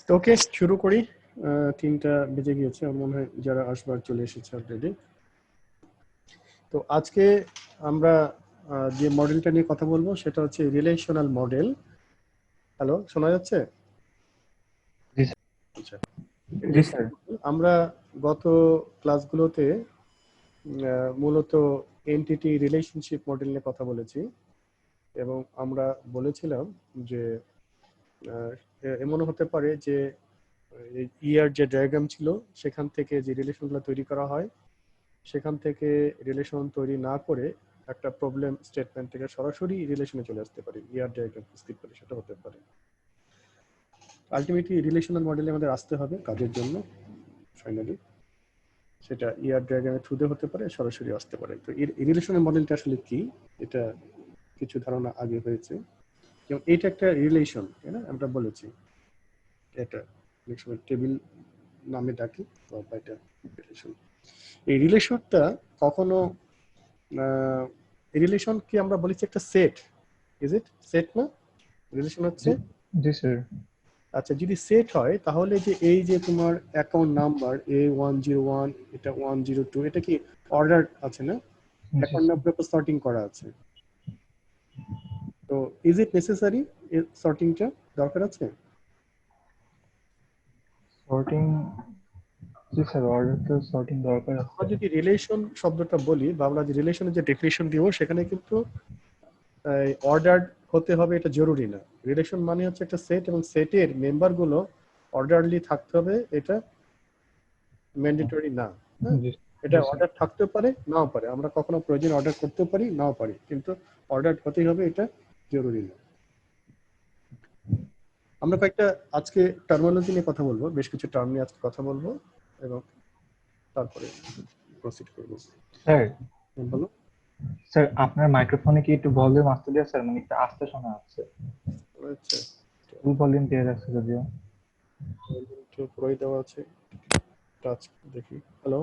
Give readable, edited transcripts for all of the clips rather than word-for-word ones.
তো ওকে, শুরু করি। 3টা বেজে গিয়েছে, আমার মনে হয় যারা আসবার চলে এসেছে অলরেডি। তো আজকে আমরা যে মডেলটা নিয়ে কথা বলবো সেটা হচ্ছে রিলেশনাল মডেল। হ্যালো, শোনা যাচ্ছে? আচ্ছা, জি স্যার। আমরা গত ক্লাসগুলোতে মূলত এন্টিটি রিলেশনশিপ মডেল নিয়ে কথা বলেছি এবং আমরা বলেছিলাম যে এমনও হতে পারে যে ইয়ার যে ডায়াগ্রাম ছিল সেখান থেকে যে রিলেশনগুলো তৈরি করা হয় সেখান থেকে রিলেশন তৈরি না করে একটা প্রবলেম স্টেটমেন্ট থেকে সরাসরি রিলেশনে চলে আসতে পারে, ইয়ার ডায়াগ্রাম স্কিপ করে সেটা হতে পারে। আলটিমেটলি রিলেশনাল মডেলে আমাদের আসতে হবে কাজের জন্য, ফাইনালি সেটা ইয়ার ডায়াগ্রামের থ্রুতে হতে পারে, সরাসরি আসতে পারে। তো এই রিলেশনাল মডেলটা আসলে কি, এটা কিছু ধারণা আগে হয়েছে। যেমন এটা একটা রিলেশন, তাই না? আমরা বলেছি এটা অনেক সময় টেবিল নামে ডাকি বা এটা রিলেশন। এই রিলেশনটা কখনো রিলেশন কি আমরা বলেছি একটা সেট, ইজ ইট সেট না? রিলেশন হচ্ছে জি স্যার। আচ্ছা, যদি সেট হয় তাহলে যে এই যে তোমার অ্যাকাউন্ট নাম্বার A101, এটা 102, এটা কি অর্ডার আছে না? অ্যাকাউন্ট নাম্বার উপর সর্টিং করা আছে। তো ইজ ইট নেসেসারি এই সর্টিংটা দরকার আছে? সর্টিং, জি স্যার, অর্ডার তো সর্টিং দরকার আমরা আছে। যদি রিলেশন শব্দটা বলি বা আমরা যে রিলেশনের যে ডেফিনিশন দিব সেখানে কিন্তু অর্ডার হতে হবে এটা জরুরি না। রিলেশন মানে হচ্ছে একটা সেট এবং সেটের মেম্বারগুলো অর্ডারলি থাকতে হবে, এটা ম্যান্ডেটরি না। হ্যাঁ, জি এটা স্যার। অর্ডার থাকতেও পারে নাও পারে, আমরা কখনো প্রয়োজন অর্ডার করতেও পারি নাও পারি, কিন্তু অর্ডার হতেই হবে এটা জরুরি না। আমরা কয়েকটা আজকে টার্মিনোলজি নিয়ে কথা বলবো, বেশ কিছু টার্ম নিয়ে আজকে কথা বলবো এবং তারপরে প্রসিড করবো। স্যার, বলো। স্যার আপনার মাইক্রোফোনে কি একটু ভলিউম আসতে দেওয়া স্যার, মানে একটু আস্তে শোনা যাচ্ছে। আচ্ছা, ফুল ভলিউম দিয়ে রাখছে যদিও। পুরোই দেওয়া আছে, টাচ দেখি। হ্যালো,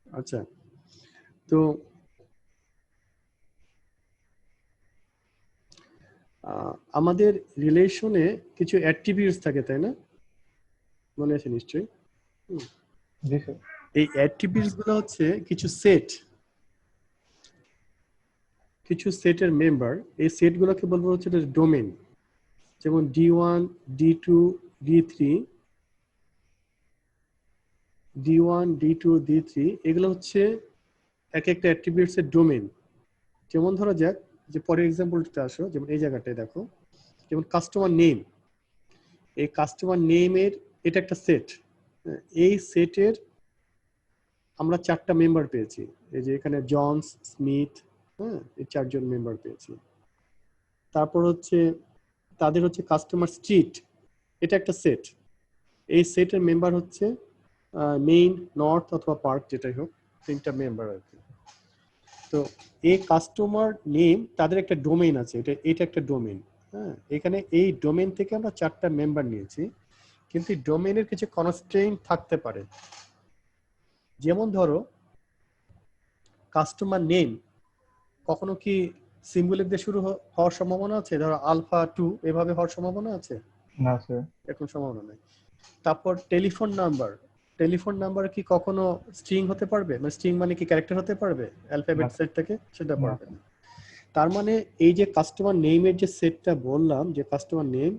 আচ্ছা। তো আমাদের রিলেশনে কিছু অ্যাট্রিবিউটস থাকে, তাই না? মনে আছে নিশ্চয়ই। জি স্যার। এই অ্যাট্রিবিউটস গুলো হচ্ছে কিছু সেট, কিছু সেটের মেম্বার। এই সেট গুলোকে বলবো হচ্ছে ডোমেন। যেমন D1, D2, D3, D1, D2, D3 এগুলো হচ্ছে এক একটা অ্যাট্রিবিউটস এর ডোমেন। যেমন ধরা যাক যে পরের এক্সাম্পলটা আসো, যেমন এই জায়গাটায় দেখো, যেমন কাস্টমার নেম। এই কাস্টমার নেমের এটা একটা সেট। এই সেটের আমরা 4টা মেম্বার পেয়েছি। এই যে এখানে জনস, স্মিথ, হ্যাঁ, এই 4জন মেম্বার পেয়েছি। তারপর হচ্ছে তাদের হচ্ছে কাস্টমার স্ট্রিট, এটা একটা সেট। এই সেটের মেম্বার হচ্ছে মেইন, নর্থ অথবা পার্ক, যেটাই হোক, 3টা মেম্বার আর কি। তো এই কাস্টমার নেম তাদের একটা ডোমেইন আছে, এটা একটা ডোমেইন। হ্যাঁ, এখানে এই ডোমেইন থেকে আমরা 4টা মেম্বার নিয়েছি, কিন্তু এই ডোমেইনের কিছু কনস্ট্রেইন্ট থাকতে পারে। যেমন ধরো কাস্টমার নেম কখনো কি সিম্বলিক দিয়ে শুরু হওয়ার সম্ভাবনা আছে? ধরো আলফা 2 এভাবে হওয়ার সম্ভাবনা আছে? না স্যার। এখন সম্ভাবনা নেই। তারপর টেলিফোন নাম্বার, টেলিফোন নাম্বার কি কখনো স্ট্রিং হতে পারবে? মানে স্ট্রিং মানে কি ক্যারেক্টার হতে পারবে অ্যালফাবেট না সেট থেকে? সেটা না পারবে না। তার মানে এই যে কাস্টমার নেমের যে সেটটা বললাম, যে কাস্টমার নেম,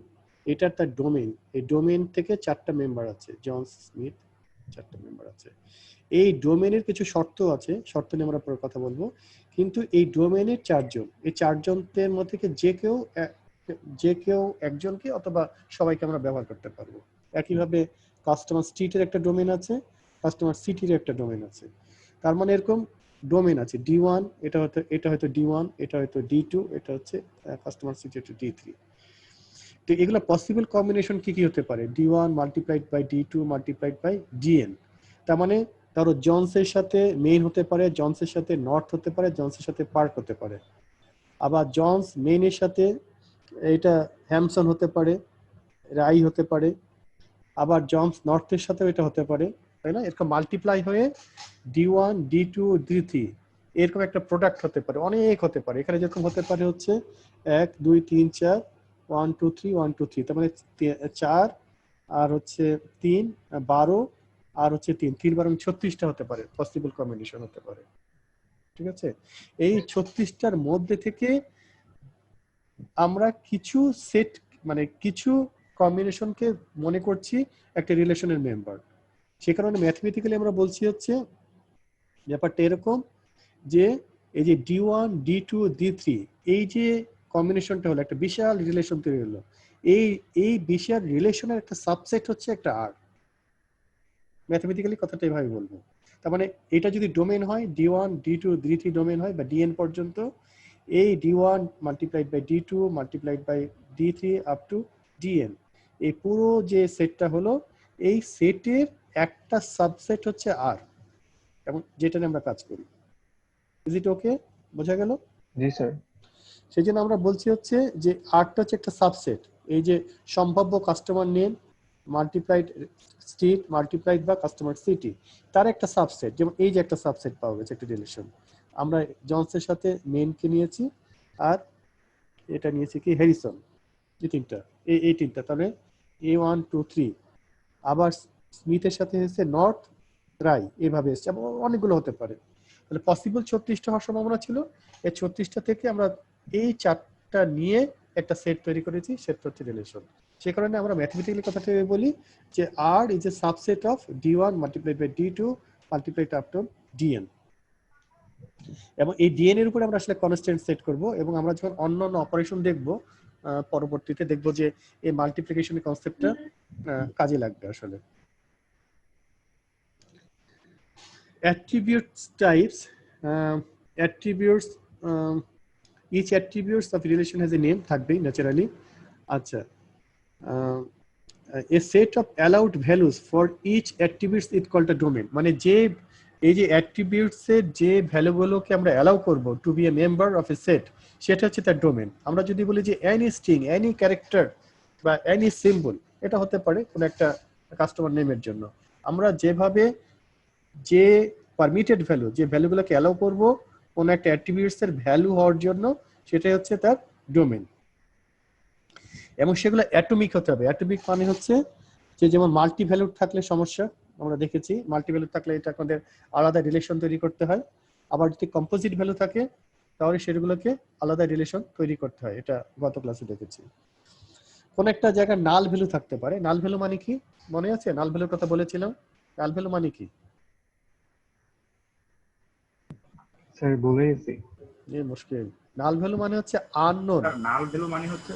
এটা তার ডোমেইন। এই ডোমেইন থেকে 4টা মেম্বার আছে, জন স্মিথ 4টা মেম্বার আছে। এই ডোমেইনের কিছু শর্ত আছে, শর্ত নিয়ে আমরা পরে কথা বলবো। কিন্তু এই ডোমেইনের 4জন, এই 4জনের মধ্যে থেকে যে কেউ একজনকে অথবা সবাইকে আমরা ব্যবহার করতে পারবো। একইভাবে কাস্টমার স্ট্রিটের একটা ডোমেইন আছে, কাস্টমার সিটির একটা ডোমেইন আছে। তার মানে এরকম ডোমেন আছে D1, এটা হয়তো D1, এটা হয়তো D2, এটা হচ্ছে কাস্টমার সিটি হচ্ছে D3। তো এগুলো পসিবল কম্বিনেশন কি কি হতে পারে? D1 multiplied by D2 multiplied by DN। তার মানে ধরো জনসের সাথে মেইন হতে পারে, জনসের সাথে নর্থ হতে পারে, জনসের সাথে পার্ক হতে পারে। আবার জনস মেইনের সাথে এটা হ্যামসন হতে পারে, রাই হতে পারে। আবার জনস নর্থের সাথেও এটা হতে পারে, তাই না? এরকম মাল্টিপ্লাই হয়ে D1 D2 D3 এরকম একটা প্রোডাক্ট হতে পারে, অনেক হতে পারে। এখানে যেরকম হতে পারে হচ্ছে 1 2 3 4 1 2 3 1 2 3, তার মানে 4 আর হচ্ছে 3 12 আর হচ্ছে 3 3 12 36টা হতে পারে, পসিবল কম্বিনেশন হতে পারে। ঠিক আছে, এই 36টার মধ্যে থেকে আমরা কিছু সেট মানে কিছু কম্বিনেশনকে মনে করছি একটা রিলেশনের মেম্বার। সে কারণে ম্যাথমেটিক্যালি আমরা বলছি হচ্ছে ব্যাপারটা এরকম যে এই যে D1 D2 D3 এই যে কম্বিনেশনটা হলো একটা বিশাল রিলেশন তৈরি হলো। এই বিশাল রিলেশনের একটা সাবসেট হচ্ছে একটা আর। ম্যাথমেটিক্যালি কথাটা এভাবে বলবো। তার মানে এটা যদি ডোমেন হয় D1 D2 D3 ডোমেন হয় বা DN পর্যন্ত, এই D1 multiplied by D2 multiplied by D3 up to DN, এই পুরো যে সেটটা হলো এই সেটের একটা সাবসেট হচ্ছে আর, এবং যেটা নিয়ে আমরা কাজ করি। ইজ ইট ওকে? বোঝা গেল? জি স্যার। সেই জন্য আমরা বলছি হচ্ছে যে আরটা হচ্ছে একটা সাবসেট। এই যে সম্ভাব্য customer name multiplied street multiplied বা কাস্টমার সিটি, তার একটা সাবসেট। যেমন এই যে একটা সাবসেট পাওয়া গেছে, একটা রিলেশন। আমরা জনসের সাথে মেনকে নিয়েছি, আর এটা নিয়েছি কি হ্যারিসন, এই তিনটা, এই তিনটা, তাহলে A1 2 3। আবার স্মিথের সাথে এসেছে নর্থ রাই, এভাবে এসছে, অনেকগুলো হতে পারে। তাহলে পসিবল 36টা হওয়ার সম্ভাবনা ছিল। এই 36টা থেকে আমরা এই 4টা নিয়ে একটা সেট তৈরি করেছি, সেটটা হচ্ছে রিলেশন। সে কারণে আমরা ম্যাথমেটিক্যালি কথাটা বলি যে R is a subset of D1 multiplied by D2 multiplied up to DN। এবং এই DN এর উপরে আমরা আসলে কনস্ট্যান্ট সেট করব, এবং আমরা যখন অন্যান্য অপারেশন দেখব পরবর্তীতে দেখব যে এই মাল্টিপ্লিকেশনের কনসেপ্টটা কাজে লাগবে আসলে। Attributes types, attributes, each attributes of relation has a name থাকবেই ন্যাচারালি। আচ্ছা, a set of allowed values for each attributes is called a domain। মানে যে এই যে attributes এর যে ভ্যালুগুলোকে আমরা অ্যালাউ করব to be a member of a set, সেটা হচ্ছে তার ডোমেন। আমরা যদি বলি যে any string, any character বা any symbol, এটা হতে পারে কোন একটা কাস্টমার নেমের জন্য। আমরা যেভাবে যে পারমিটেড ভ্যালু, যে ভ্যালুগুলোকে অ্যালাউ করব কোন একটা অ্যাট্রিবিউটস এর ভ্যালু হওয়ার জন্য, সেটাই হচ্ছে তার ডোমেন। এবং সেগুলো অ্যাটমিক হতে হবে। অ্যাটমিক মানে হচ্ছে যে যেমন মাল্টি ভ্যালু থাকলে সমস্যা, আমরা দেখেছি মাল্টি ভ্যালু থাকলে এটা আমাদের আলাদা রিলেশন তৈরি করতে হয়। আবার যদি কম্পোজিট ভ্যালু থাকে তাহলে সেগুলোকে আলাদা রিলেশন তৈরি করতে হয়, এটা গত ক্লাসে দেখেছি। কোন একটা জায়গায় নাল ভ্যালু থাকতে পারে। নাল ভ্যালু মানে কি মনে আছে? নাল ভ্যালুর কথা বলেছিলাম। নাল ভ্যালু মানে কি? স্যার ভুলে গেছি। এই মুশকিল। নাল ভ্যালু মানে হচ্ছে আননোন। নাল ভ্যালু মানে হচ্ছে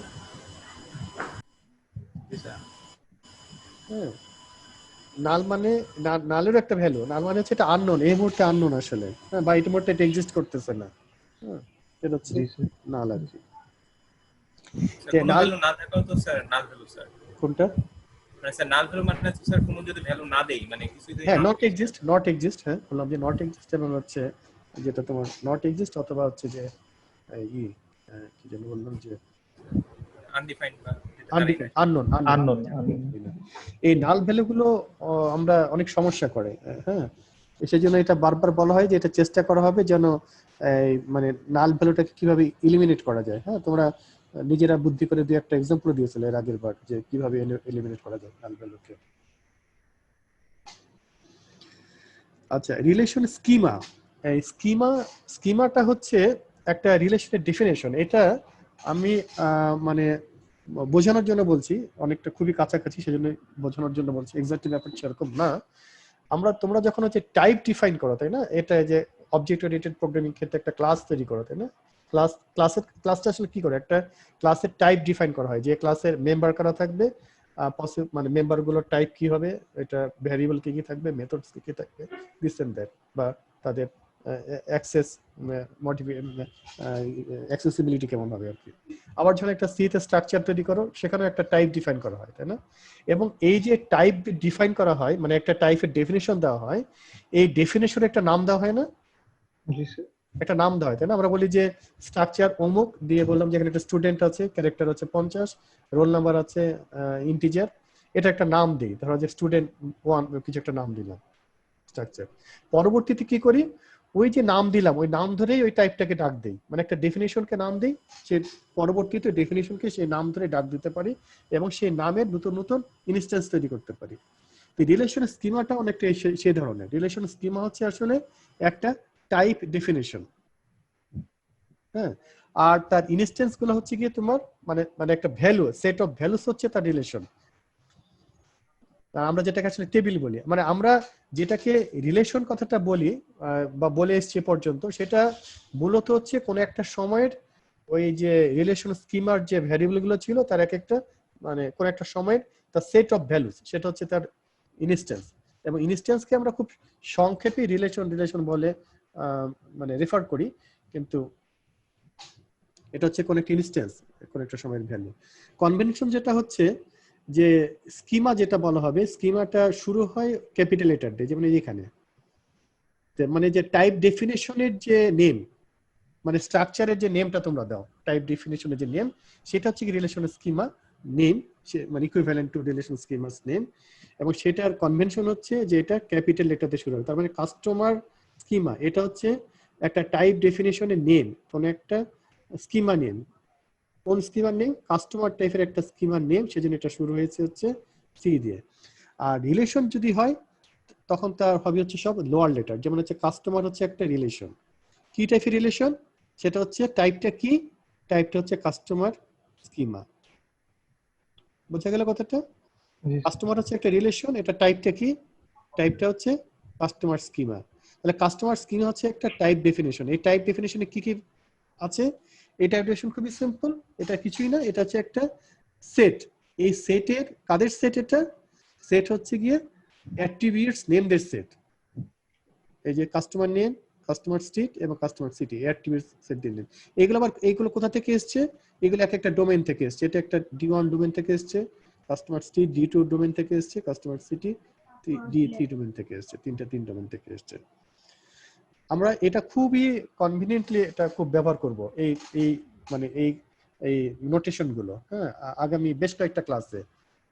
নাল মানে নালের একটা ভ্যালু, নাল মানে হচ্ছে এটা আননোন, এই মুহূর্তে আননোন আসলে, হ্যাঁ, বা এই মুহূর্তে এটা এক্সিস্ট করতেছে না। হ্যাঁ, এটা হচ্ছে নাল আর কি। কোনো ভ্যালু না থাকলেও তো স্যার নাল ভ্যালু স্যার। কোনটা? মানে স্যার নাল ভ্যালু মানে হচ্ছে স্যার কোনো যদি ভ্যালু না দেই, মানে কিছু যদি হ্যাঁ, নট এক্সিস্ট, নট এক্সিস্ট। হ্যাঁ, বললাম যে নট এক্সিস্ট, এবং হচ্ছে যেটা তোমার নট এক্সিস্ট, অথবা হচ্ছে যে কি যেন বললাম যে আনডিফাইন্ড বা আননোন। আননোন। এই নাল ভ্যালুগুলো আমরা অনেক সমস্যা করে। হ্যাঁ, সেই জন্য এটা বারবার বলা হয় যে এটা চেষ্টা করা হবে যেন মানে নাল ভ্যালুটাকে কিভাবে এলিমিনেট করা যায়। হ্যাঁ, তোমরা নিজেরা বুদ্ধি করে দুই একটা এক্সাম্পল দিয়েছিল এর আগের বার যে কিভাবে এলিমিনেট করা যায় নাল ভ্যালুকে। আচ্ছা, রিলেশন স্কিমা। এই স্কিমাটা হচ্ছে একটা রিলেশনের ডেফিনেশন। এটা আমি মানে বোঝানোর জন্য বলছি, অনেকটা খুবই কাছাকাছি, সেজন্য বোঝানোর জন্য বলছি, এক্স্যাক্টলি ব্যাপারটা সেরকম না। তোমরা যখন হচ্ছে টাইপ ডিফাইন করো, তাই না? এটা যে অবজেক্ট ওরিয়েন্টেড প্রোগ্রামিং ক্ষেত্রে একটা ক্লাস তৈরি করো, তাই না? ক্লাসটা আসলে কি করে? একটা ক্লাসের টাইপ ডিফাইন করা হয়, যে ক্লাসের মেম্বার কারা থাকবে, মানে মেম্বার গুলোর টাইপ কি হবে, এটা ভ্যারিয়েবল কি কি থাকবে, মেথডস কি কি থাকবে, দিস এন্ড দ্যাট, বা তাদের অ্যাক্সেস অ্যাক্সেসিবিলিটি কেমন হবে আর কি। আবার যখন একটা সি তে স্ট্রাকচার তৈরি করো সেখানেও একটা টাইপ ডিফাইন করা হয়, তাই না? এবং এই যে টাইপ ডিফাইন করা হয়, মানে একটা টাইপের ডেফিনেশন দেওয়া হয়, এই ডেফিনেশনের একটা নাম দেওয়া হয় না? জি স্যার। একটা নাম দেওয়া হয়, তাই না? আমরা বলি যে স্ট্রাকচার অমুক দিয়ে বললাম যে এখানে একটা স্টুডেন্ট আছে, ক্যারেক্টার হচ্ছে 50, রোল নাম্বার আছে ইন্টিজার, এটা একটা নাম দিই, ধরো যে স্টুডেন্ট 1 কিছু একটা নাম দিলাম স্ট্রাকচার। পরবর্তীতে কি করি, ওই যে নাম দিলাম ওই নাম ধরেই ওই টাইপটাকে ডাক দেই, মানে একটা ডেফিনেশনকে নাম দেই, সে পরবর্তীতে ডেফিনেশনকে সেই নাম ধরে ডাক দিতে পারি এবং সেই নামের নতুন নতুন ইনস্ট্যান্স তৈরি করতে পারি। রিলেশন স্কিমাটা অনেকটা সেই ধরনের। রিলেশন স্কিমা হচ্ছে আসলে একটা টাইপ ডেফিনেশন, হ্যাঁ, আর তার ইনস্ট্যান্স গুলো হচ্ছে গিয়ে তোমার মানে মানে একটা ভ্যালু, সেট অফ ভ্যালুস হচ্ছে তার রিলেশন। আমরা যেটাকে আসলে টেবিল বলি, মানে আমরা যেটাকে রিলেশন কথাটা বলি বা বলে এসছি পর্যন্ত, সেটা মূলত হচ্ছে কোন একটা সময়ের ওই যে রিলেশন স্কিমার যে ভ্যারিয়েবল গুলো ছিল তার এক একটা মানে কোন একটা সময়ের তার সেট অফ ভ্যালুস, সেটা হচ্ছে তার ইনস্ট্যান্স। এবং ইনস্ট্যান্সকে আমরা খুব সংক্ষেপে রিলেশন বলে মানে রেফার করি, কিন্তু এটা হচ্ছে কোন একটা ইনস্ট্যান্স, কোন একটা সময়ের ভ্যালু। কনভেনশন যেটা হচ্ছে যে স্কিমা যেটা বলা হবে, স্কিমাটা শুরু হয় ক্যাপিটাল লেটার দিয়ে, যেমন এখানে মানে যে টাইপ ডেফিনেশনের যে নেম, মানে স্ট্রাকচারের যে নেমটা তোমরা দাও, টাইপ ডেফিনেশনের যে নেম, সেটা হচ্ছে কি রিলেশন স্কিমা নেম, মানে ইকুইভ্যালেন্ট টু রিলেশন স্কিমাস নেম। এবং সেটার কনভেনশন হচ্ছে যে এটা ক্যাপিটাল লেটার দিয়ে শুরু হবে। তার মানে কাস্টমার স্কিমা এটা হচ্ছে একটা টাইপ ডেফিনেশনের নেম, কোন একটা স্কিমা নেম। কোন স্কিমার নেম? কাস্টমার টাইপের একটা স্কিমার নেম, সেজন্য এটা শুরু হয়েছে হচ্ছে সি দিয়ে। আর রিলেশন যদি হয় তখন তার হবে হচ্ছে সব লোয়ার লেটার, যেমন হচ্ছে কাস্টমার হচ্ছে একটা রিলেশন। কি টাইপের রিলেশন? সেটা হচ্ছে টাইপটা কি? টাইপটা হচ্ছে কাস্টমার স্কিমা। বোঝা গেল কথাটা? জি কাস্টমার হচ্ছে একটা রিলেশন, এটা টাইপটা কি? টাইপটা হচ্ছে কাস্টমার স্কিমা। তাহলে কাস্টমার স্কিমা হচ্ছে একটা টাইপ ডেফিনেশন। এই টাইপ ডেফিনেশনে কি কি আছে? এই টাইপ ডেফিনেশন খুবই সিম্পল, এটা কিছুই না, এটা হচ্ছে একটা সেট। এই সেটের কাদের সেট? এটা সেট হচ্ছে গিয়ে অ্যাট্রিবিউটস নেমদের সেট। এই যে কাস্টমার নেম, কাস্টমার স্ট্রিট এবং কাস্টমার সিটি, অ্যাট্রিবিউটস সেট দিলেন। এগুলো আবার এইগুলো কোথা থেকে এসেছে? এগুলো এক একটা ডোমেইন থেকে এসেছে। এটা একটা D1 ডোমেইন থেকে এসেছে, কাস্টমার স্ট্রিট D2 ডোমেইন থেকে এসেছে, কাস্টমার সিটি D3 ডোমেইন থেকে এসেছে, তিন ডোমেইন থেকে এসেছে। আমরা এটা খুবই কনভিনিয়েন্টলি এটা খুব ব্যবহার করব এই এই মানে এই এই নোটেশন গুলো, হ্যাঁ, আগামী বেশ কয়েকটা ক্লাসে।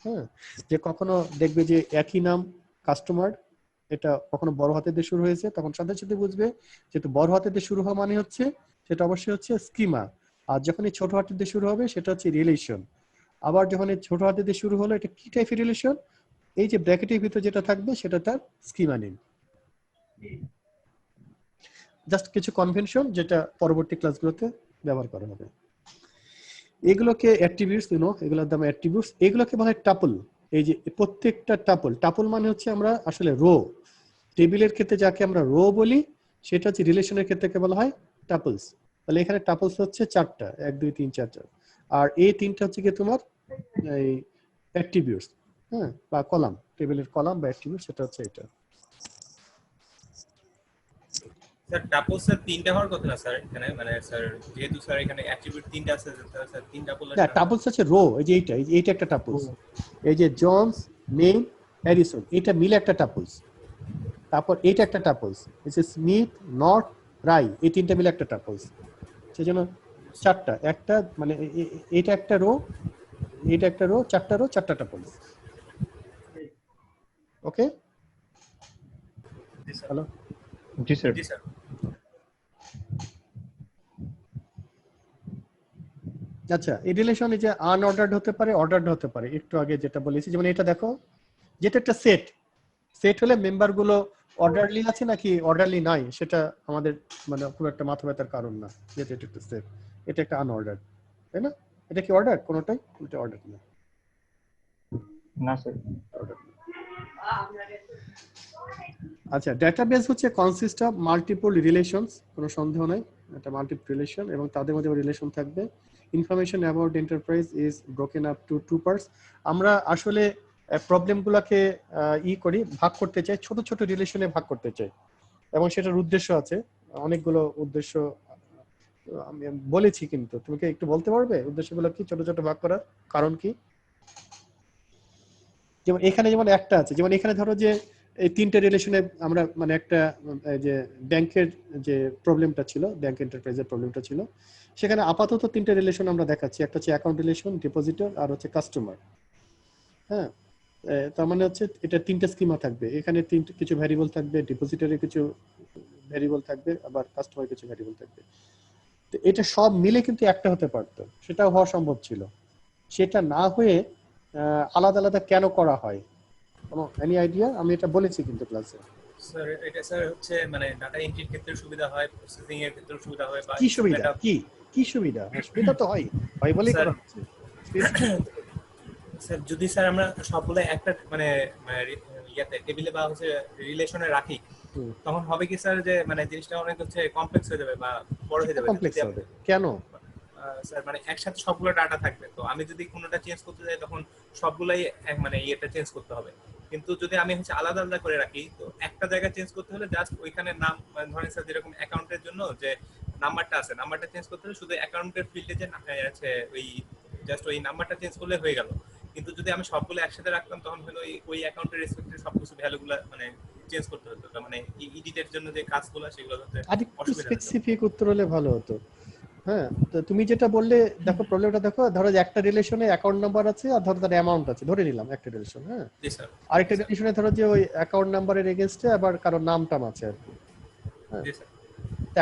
হ্যাঁ, যে কখনো দেখবে যে একই নাম কাস্টমার, এটা কখনো বড় হাতের দিয়ে শুরু হয়েছে, তখন সাথে সাথে বুঝবে যেহেতু বড় হাতের দিয়ে শুরু হওয়া মানে হচ্ছে সেটা অবশ্যই হচ্ছে স্কিমা। আর যখন এই ছোট হাতের দিয়ে শুরু হবে সেটা হচ্ছে রিলেশন। আবার যখন এই ছোট হাতের দিয়ে শুরু হলো, এটা কি টাইপের রিলেশন? এই যে ব্র্যাকেটের ভিতরে যেটা থাকবে সেটা তার স্কিমা নেম। জাস্ট কিছু কনভেনশন যেটা পরবর্তী ক্লাসগুলোতে ব্যবহার করা হবে। এগুলোকে অ্যাট্রিবিউটস, এগুলোর নাম অ্যাট্রিবিউটস। এগুলোকে বলা হয় টাপল। এই যে প্রত্যেকটা টাপল, টাপল মানে হচ্ছে আমরা আসলে রো, টেবিলের ক্ষেত্রে যাকে আমরা রো বলি সেটা হচ্ছে রিলেশনের ক্ষেত্রে বলা হয় টাপলস। তাহলে এখানে টাপলস হচ্ছে 4টা, 1 2 3 4টা। আর এই 3টা হচ্ছে কি তোমার এই অ্যাট্রিবিউটস, হ্যাঁ, বা কলাম, টেবিলের কলাম বা অ্যাট্রিবিউট, সেটা হচ্ছে এটা। স্যার টাপল স্যার তিনটা হওয়ার কথা না স্যার এখানে, মানে স্যার যেহেতু স্যার এখানে অ্যাট্রিবিউট তিনটা আছে স্যার তিনটা বললেন না, না। টাপলস হচ্ছে রো, এই যে এইটা একটা টাপলস। এই যে জনস, নেম, হ্যারিসন, এটা মিলে একটা টাপলস। তারপর এটা একটা টাপলস, এই যে স্মিথ, নট, রাই, এই তিনটা মিলে একটা টাপলস। সেজন্য 4টা, একটা মানে এটা একটা রো, এটা একটা রো, 4টা রো, 4টা টাপলস। ওকে, জি স্যার। হ্যালো, জি স্যার। জি স্যার। আচ্ছা, এই রিলেশন এই যে আনঅর্ডারড হতে পারে, অর্ডারড হতে পারে, একটু আগে যেটা বলেছি। যেমন এটা দেখো, যেটা একটা সেট, সেট হলে মেম্বার গুলো অর্ডারলি আছে নাকি অর্ডারলি নাই সেটা আমাদের মানে খুব একটা মাথা ব্যথার কারণ না, যেটা এটা একটা সেট, এটা একটা আনঅর্ডার, তাই না? এটা কি অর্ডার? কোনোটাই এটা অর্ডার না। না স্যার। আচ্ছা, ডেটাবেস হচ্ছে কনসিস্ট অফ মাল্টিপল রিলেশনস, কোনো সন্দেহ নাই, এটা মাল্টিপল রিলেশন এবং তাদের মধ্যে রিলেশন থাকবে। Information about enterprise is broken up to 2 parts. আমরা আসলে প্রবলেমগুলোকে ভাগ করতে চাই, ছোট ছোট রিলেশনে ভাগ করতে চাই, এবং সেটার উদ্দেশ্য আছে। অনেকগুলো উদ্দেশ্য আমি বলেছি, কিন্তু তুমি কি একটু বলতে পারবে উদ্দেশ্যগুলো কি, ছোট ছোট ভাগ করার কারণ কি? যেমন এখানে যেমন একটা আছে, যেমন এখানে ধরো যে এই তিনটে রিলেশনে আমরা মানে একটা যে ব্যাংকের যে প্রবলেমটা ছিল, ব্যাংক এন্টারপ্রাইজের প্রবলেমটা ছিল, সেখানে আপাতত তিনটে রিলেশন আমরা দেখাচ্ছি। একটা হচ্ছে অ্যাকাউন্ট রিলেশন, ডিপোজিটর আর হচ্ছে কাস্টমার। হ্যাঁ, তার মানে হচ্ছে এটা তিনটে স্কিমা থাকবে। এখানে তিনটে কিছু ভ্যারিয়েবল থাকবে, ডিপোজিটরে কিছু ভ্যারিয়েবল থাকবে, আবার কাস্টমার কিছু ভ্যারিয়েবল থাকবে। তো এটা সব মিলে কিন্তু একটা হতে পারতো, সেটাও হওয়া সম্ভব ছিল। সেটা না হয়ে আলাদা আলাদা কেন করা হয়, কোনো এনি আইডিয়া? আমি এটা বলেছি কিন্তু ক্লাসে। স্যার এটা স্যার হচ্ছে মানে ডাটা এন্ট্রির ক্ষেত্রে সুবিধা হয়, প্রসেসিং এর ক্ষেত্রে সুবিধা হয়, বা কি সুবিধা? কি কি সুবিধা? সুবিধা তো হয়, হয় বলেই স্যার করা হচ্ছে। স্যার যদি স্যার আমরা সবগুলো একটা মানে ইয়াতে টেবিলে বা হচ্ছে রিলেশনে রাখি, তখন হবে কি স্যার যে মানে জিনিসটা অনেক হচ্ছে কমপ্লেক্স হয়ে যাবে বা বড় হয়ে যাবে। কমপ্লেক্স হবে কেন? স্যার মানে একসাথে সবগুলো ডাটা থাকবে, তো আমি যদি কোনোটা চেঞ্জ করতে যাই তখন সবগুলাই মানে ইয়েটা চেঞ্জ করতে হবে। কিন্তু যদি আমি হচ্ছে আলাদা আলাদা করে রাখি, তো একটা জায়গায় চেঞ্জ করতে হলে জাস্ট ওইখানে নাম, মানে ধরেন স্যার যেরকম অ্যাকাউন্টের জন্য যে নাম্বারটা আছে, নাম্বারটা চেঞ্জ করতে হলে শুধু অ্যাকাউন্টের ফিল্ডে যে আছে ওই জাস্ট ওই নাম্বারটা চেঞ্জ করলে হয়ে গেল। কিন্তু যদি আমি সবগুলো একসাথে রাখতাম তখন হলো ওই অ্যাকাউন্টের রেসপেক্টে সবকিছু ভ্যালুগুলো মানে চেঞ্জ করতে হতো, তার মানে এডিটের জন্য যে কাজগুলো সেগুলো হতে আরেকটু স্পেসিফিক উত্তর হলে ভালো হতো। হ্যাঁ, তো তুমি যেটা বললে দেখো, প্রবলেমটা দেখো, ধরো যে একটা রিলেশনে অ্যাকাউন্ট নাম্বার আছে আর ধরো তার অ্যামাউন্ট আছে, ধরে নিলাম একটা রিলেশন। হ্যাঁ, আরেকটা রিলেশনে ধরো যে ওই অ্যাকাউন্ট নাম্বারের এগেইনস্টে আবার কারো নাম টাম আছে আর কি। হ্যাঁ,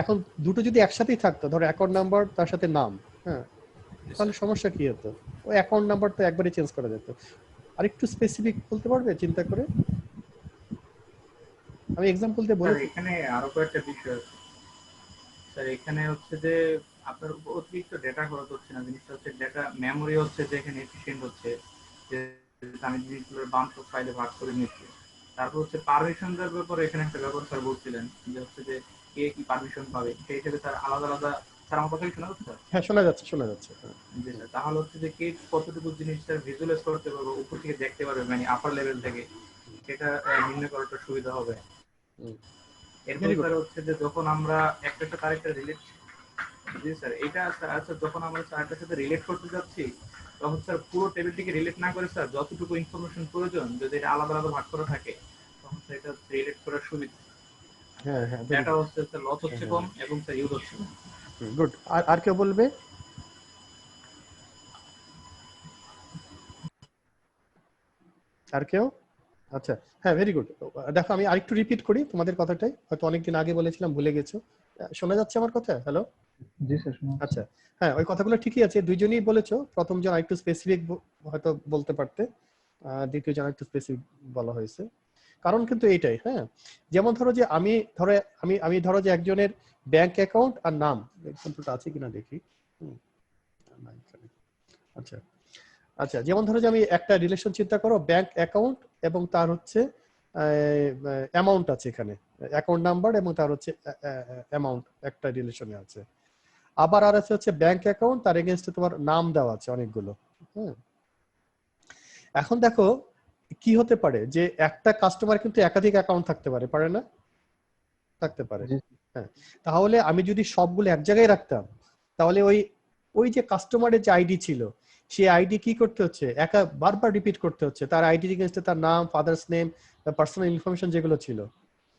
এখন দুটো যদি একসাথেই থাকতো, ধরো অ্যাকাউন্ট নাম্বার তার সাথে নাম, হ্যাঁ, তাহলে সমস্যা কি হতো? ওই অ্যাকাউন্ট নাম্বার তো একবারই চেঞ্জ করা যেত। আরেকটু স্পেসিফিক বলতে পারবে চিন্তা করে? আমি এক্সাম্পল দিয়ে বলি। এখানে আরো কয়েকটা বিষয় আছে স্যার। এখানে হচ্ছে যে আপনার অতিরিক্ত ডেটা খরচ হচ্ছে না, জিনিসটা হচ্ছে ডেটা মেমোরি হচ্ছে যে এখানে এফিশিয়েন্ট হচ্ছে, যে আমি জিনিসগুলোর বাম্প ফাইলে ভাগ করে নিচ্ছি। তারপর হচ্ছে পারমিশন দেওয়ার ব্যাপারে এখানে একটা ব্যাপার স্যার বলছিলেন, যে হচ্ছে যে কে কি পারমিশন পাবে সেই হিসেবে স্যার আলাদা আলাদা। স্যার আমার কথা কি শোনা যাচ্ছে? হ্যাঁ, শোনা যাচ্ছে, শোনা যাচ্ছে। জি স্যার, তাহলে হচ্ছে যে কে কতটুকু জিনিস স্যার ভিজুয়ালাইজ করতে পারবে, উপর থেকে দেখতে পারবে, মানে আপার লেভেল থেকে, সেটা নির্ণয় করাটা সুবিধা হবে। এরপর স্যার হচ্ছে যে যখন আমরা একটা সাথে আরেকটা রিলেট, জি স্যার, এটা আচ্ছা যখন আমরা আরেকটার সাথে রিলেট করতে যাচ্ছি, তখন স্যার পুরো টেবিলটিকে রিলেট না করে স্যার যতটুকু ইনফরমেশন প্রয়োজন যদি এটা আলাদা আলাদা ভাগ করা থাকে, তখন স্যার এটা রিলেট করার সুবিধা। হ্যাঁ হ্যাঁ, এটা হচ্ছে স্যার লস হচ্ছে কম এবং স্যার ইউজ হচ্ছে কম। গুড। আর কেউ বলবে? আর কেউ? আচ্ছা, হ্যাঁ, ভেরি গুড। দেখো আমি আরেকটু রিপিট করি তোমাদের কথাটাই, হয়তো অনেকদিন আগে বলেছিলাম, ভুলে গেছো। শোনা যাচ্ছে আমার কথা? হ্যালো? জি স্যার, শোনা যাচ্ছে। আচ্ছা, হ্যাঁ, ওই কথাগুলো ঠিকই আছে, দুইজনই বলেছো। প্রথম জন আরেকটু স্পেসিফিক হয়তো বলতে পারতে, দ্বিতীয় জন একটু স্পেসিফিক বলা হয়েছে। কারণ কিন্তু এইটাই, হ্যাঁ, যেমন ধরো যে আমি ধরো যে একজনের ব্যাংক অ্যাকাউন্ট আর নাম, এক্সাম্পলটা আছে কিনা দেখি। আচ্ছা আচ্ছা, যেমন ধরো যে আমি একটা রিলেশন চিন্তা করো, ব্যাংক অ্যাকাউন্ট এবং তার হচ্ছে অ্যামাউন্ট আছে এখানে, অ্যাকাউন্ট নাম্বার এবং তার হচ্ছে অ্যামাউন্ট একটা রিলেশনে আছে। আবার আর আছে হচ্ছে ব্যাংক অ্যাকাউন্ট, তার এগেইনস্টে তোমার নাম দেওয়া আছে অনেকগুলো। হ্যাঁ, এখন দেখো কি হতে পারে, যে একটা কাস্টমার কিন্তু একাধিক অ্যাকাউন্ট থাকতে পারে, পারে না? থাকতে পারে। হ্যাঁ, তাহলে আমি যদি সবগুলো এক জায়গায় রাখতাম, তাহলে ওই ওই যে কাস্টমারের যে আইডি ছিল, সেই আইডি কি করতে হচ্ছে, বারবার রিপিট করতে হচ্ছে। তার আইডি এগেইনস্টে তার নাম, ফাদার্স নেম, পার্সোনাল ইনফরমেশন যেগুলো ছিল,